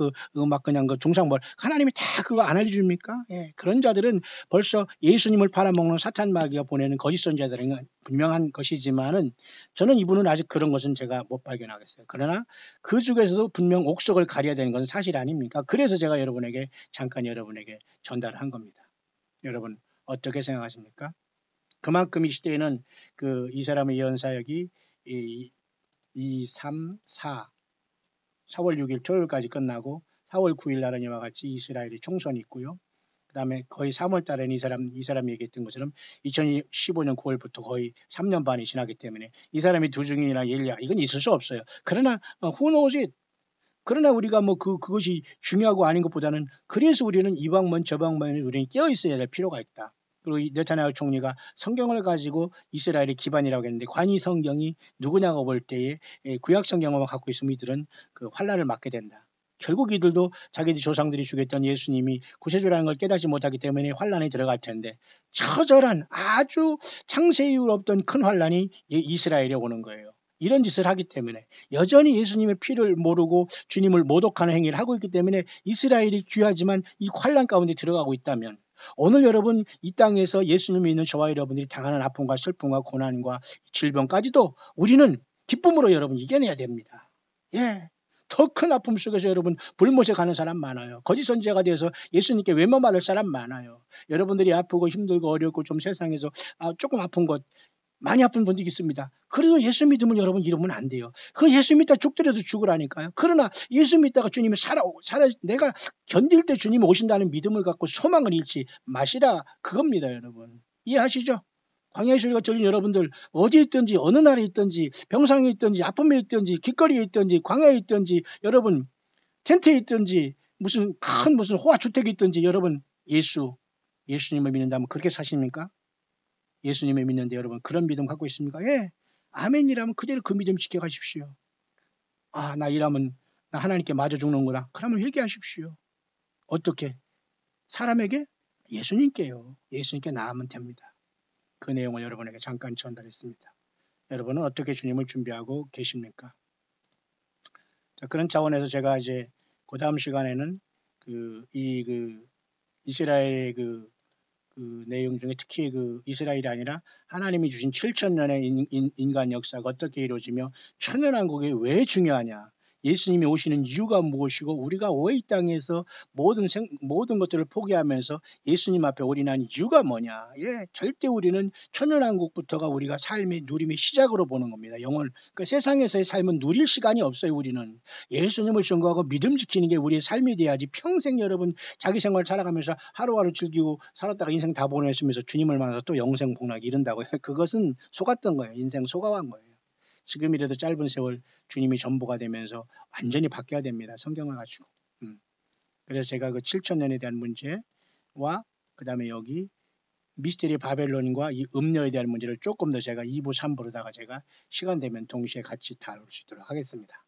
그냥 그 중상모략. 하나님이 다 그거 안 알려줍니까? 예, 그런 자들은 벌써 예수님을 팔아먹는 사탄 마귀가 보내는 거짓 선지자들은 분명한 것이지만은 저는 이분은 아직 그런 것은 제가 못 발견하겠어요. 그러나 그 중에서도 분명 옥석을 가려야 되는 것은 사실 아닙니까? 그래서 제가 여러분에게 잠깐 여러분에게 전달한 겁니다. 여러분 어떻게 생각하십니까? 그만큼 이 시대에는 이 사람의 예언 사역이 2, 3, 4, 4월 6일 토요일까지 끝나고 4월 9일 날은 이와 같이 이스라엘이 총선이 있고요. 그 다음에 거의 3월 달에는 이 사람이 얘기했던 것처럼 2015년 9월부터 거의 3년 반이 지나기 때문에 이 사람이 두 중이나 일야 이건 있을 수 없어요. 그러나 who knows it? 그러나 우리가 뭐 그것이 중요하고 아닌 것보다는 그래서 우리는 이 방면 저 방면에 우리는 깨어 있어야 될 필요가 있다. 그리고 이 네타냐후 총리가 성경을 가지고 이스라엘의 기반이라고 했는데 관이 성경이 누구냐고 볼 때에 구약 성경만 갖고 있으면 이들은 그 환란을 맞게 된다. 결국 이들도 자기들 조상들이 죽였던 예수님이 구세주라는 걸 깨닫지 못하기 때문에 환란에 들어갈 텐데 처절한 아주 창세 이후 없던 큰 환란이 이스라엘에 오는 거예요. 이런 짓을 하기 때문에 여전히 예수님의 피를 모르고 주님을 모독하는 행위를 하고 있기 때문에 이스라엘이 귀하지만 이 환란 가운데 들어가고 있다면 오늘 여러분 이 땅에서 예수님이 있는 저와 여러분들이 당하는 아픔과 슬픔과 고난과 질병까지도 우리는 기쁨으로 여러분 이겨내야 됩니다. 예. 더 큰 아픔 속에서 여러분 불못에 가는 사람 많아요. 거짓 선지자가 되어서 예수님께 외면받을 사람 많아요. 여러분들이 아프고 힘들고 어렵고 좀 세상에서 조금 아픈 것 많이 아픈 분들이 있습니다. 그래도 예수 믿으면 여러분 이러면 안 돼요. 그 예수 믿다 죽더라도 죽으라니까요. 그러나 예수 믿다가 주님이 내가 견딜 때 주님이 오신다는 믿음을 갖고 소망을 잃지 마시라 그겁니다. 여러분 이해하시죠? 광야의 소리가 들린 여러분들 어디에 있든지 어느 나라에 있든지 병상에 있든지 아픔에 있든지 길거리에 있든지 광야에 있든지 여러분 텐트에 있든지 무슨 호화주택에 있든지 여러분 예수 예수님을 믿는다면 그렇게 사십니까? 예수님을 믿는데 여러분 그런 믿음 갖고 있습니까? 예. 아멘이라면 그대로 그 믿음 지켜가십시오. 아, 나 이러면 나 하나님께 맞아 죽는구나. 그러면 회개하십시오. 어떻게? 사람에게? 예수님께요. 예수님께 나아가면 됩니다. 그 내용을 여러분에게 잠깐 전달했습니다. 여러분은 어떻게 주님을 준비하고 계십니까? 자, 그런 차원에서 제가 이제 그 다음 시간에는 이스라엘의 그 내용 중에 특히 그 이스라엘이 아니라 하나님이 주신 7,000년의 인간 역사가 어떻게 이루어지며 천년왕국이 왜 중요하냐, 예수님이 오시는 이유가 무엇이고 우리가 왜 이 땅에서 모든 것들을 포기하면서 예수님 앞에 올인한 이유가 뭐냐. 예, 절대 우리는 천년왕국부터가 우리가 삶의 누림의 시작으로 보는 겁니다. 영혼, 그러니까 세상에서의 삶은 누릴 시간이 없어요. 우리는 예수님을 전거하고 믿음 지키는 게 우리의 삶이 돼야지. 평생 여러분 자기 생활 살아가면서 하루하루 즐기고 살았다가 인생 다 보내시면서 주님을 만나서 또 영생 복락 이룬다고요. 그것은 속았던 거예요. 인생 속아간 거예요. 지금이라도 짧은 세월 주님이 전부가 되면서 완전히 바뀌어야 됩니다. 성경을 가지고. 그래서 제가 그 7,000년에 대한 문제와 그 다음에 여기 미스테리 바벨론과 이 음녀에 대한 문제를 조금 더 제가 2부, 3부로다가 제가 시간 되면 동시에 같이 다룰 수 있도록 하겠습니다.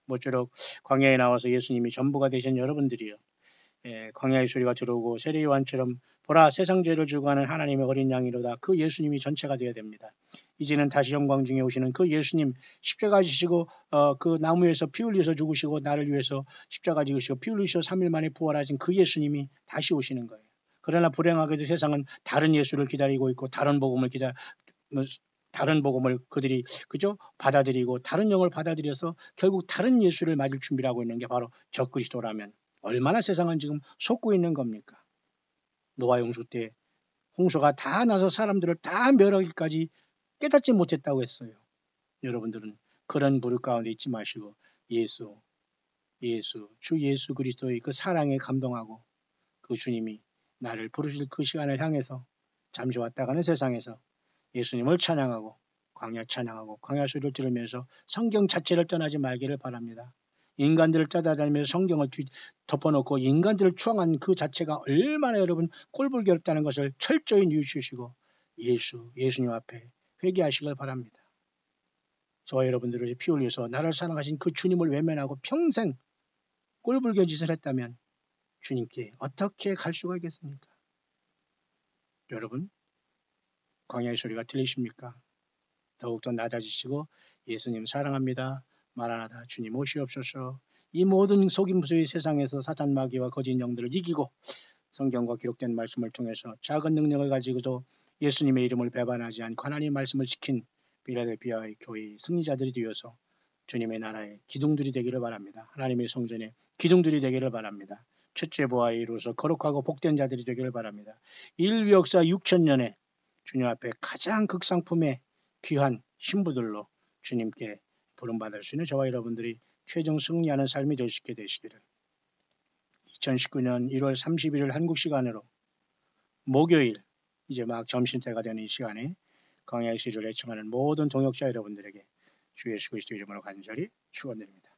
모쪼록 광야에 나와서 예수님이 전부가 되신 여러분들이요. 광야의 소리가 들어오고 세례요한처럼 보라 세상 죄를 지고 가는 하나님의 어린 양이로다. 그 예수님이 전체가 되어야 됩니다. 이제는 다시 영광 중에 오시는 그 예수님, 십자가 지시고 그 나무에서 피 흘려서 죽으시고 나를 위해서 십자가 지으시고 피 흘리셔 3일 만에 부활하신 그 예수님이 다시 오시는 거예요. 그러나 불행하게도 세상은 다른 예수를 기다리고 있고 다른 복음을 그들이 그죠 받아들이고 다른 영을 받아들여서 결국 다른 예수를 맞을 준비를 하고 있는 게 바로 적그리스도라면 얼마나 세상은 지금 속고 있는 겁니까? 노아 홍수 때 홍수가 다 나서 사람들을 다 멸하기까지 깨닫지 못했다고 했어요. 여러분들은 그런 부류 가운데 있지 마시고 주 예수 그리스도의 그 사랑에 감동하고 그 주님이 나를 부르실 그 시간을 향해서 잠시 왔다가는 세상에서 예수님을 찬양하고 광야 소리를 들으면서 성경 자체를 떠나지 말기를 바랍니다. 인간들을 따라다니면서 성경을 덮어놓고 인간들을 추앙한 그 자체가 얼마나 여러분 꼴불견없다는 것을 철저히 뉘우치시고 예수님 앞에 회개하시길 바랍니다. 저와 여러분들을 피 흘려서 나를 사랑하신 그 주님을 외면하고 평생 꼴불견 짓을 했다면 주님께 어떻게 갈 수가 있겠습니까? 여러분, 광야의 소리가 들리십니까? 더욱더 낮아지시고 예수님 사랑합니다. 마라나다 주님 오시옵소서. 이 모든 속임수의 세상에서 사탄 마귀와 거짓 영들을 이기고 성경과 기록된 말씀을 통해서 작은 능력을 가지고도 예수님의 이름을 배반하지 않고 하나님의 말씀을 지킨 필라델피아의 교회의 승리자들이 되어서 주님의 나라의 기둥들이 되기를 바랍니다. 하나님의 성전의 기둥들이 되기를 바랍니다. 첫째 보아에 이루어서 거룩하고 복된 자들이 되기를 바랍니다. 인류 역사 6,000년에 주님 앞에 가장 극상품의 귀한 신부들로 주님께 부름받을 수 있는 저와 여러분들이 최종 승리하는 삶이 될 수 있게 되시기를 2019년 1월 31일 한국 시간으로 목요일 이제 막 점심때가 되는 이 시간에 광야의 시를 애청하는 모든 동역자 여러분들에게 주 예수 그리스도 이름으로 간절히 축원드립니다.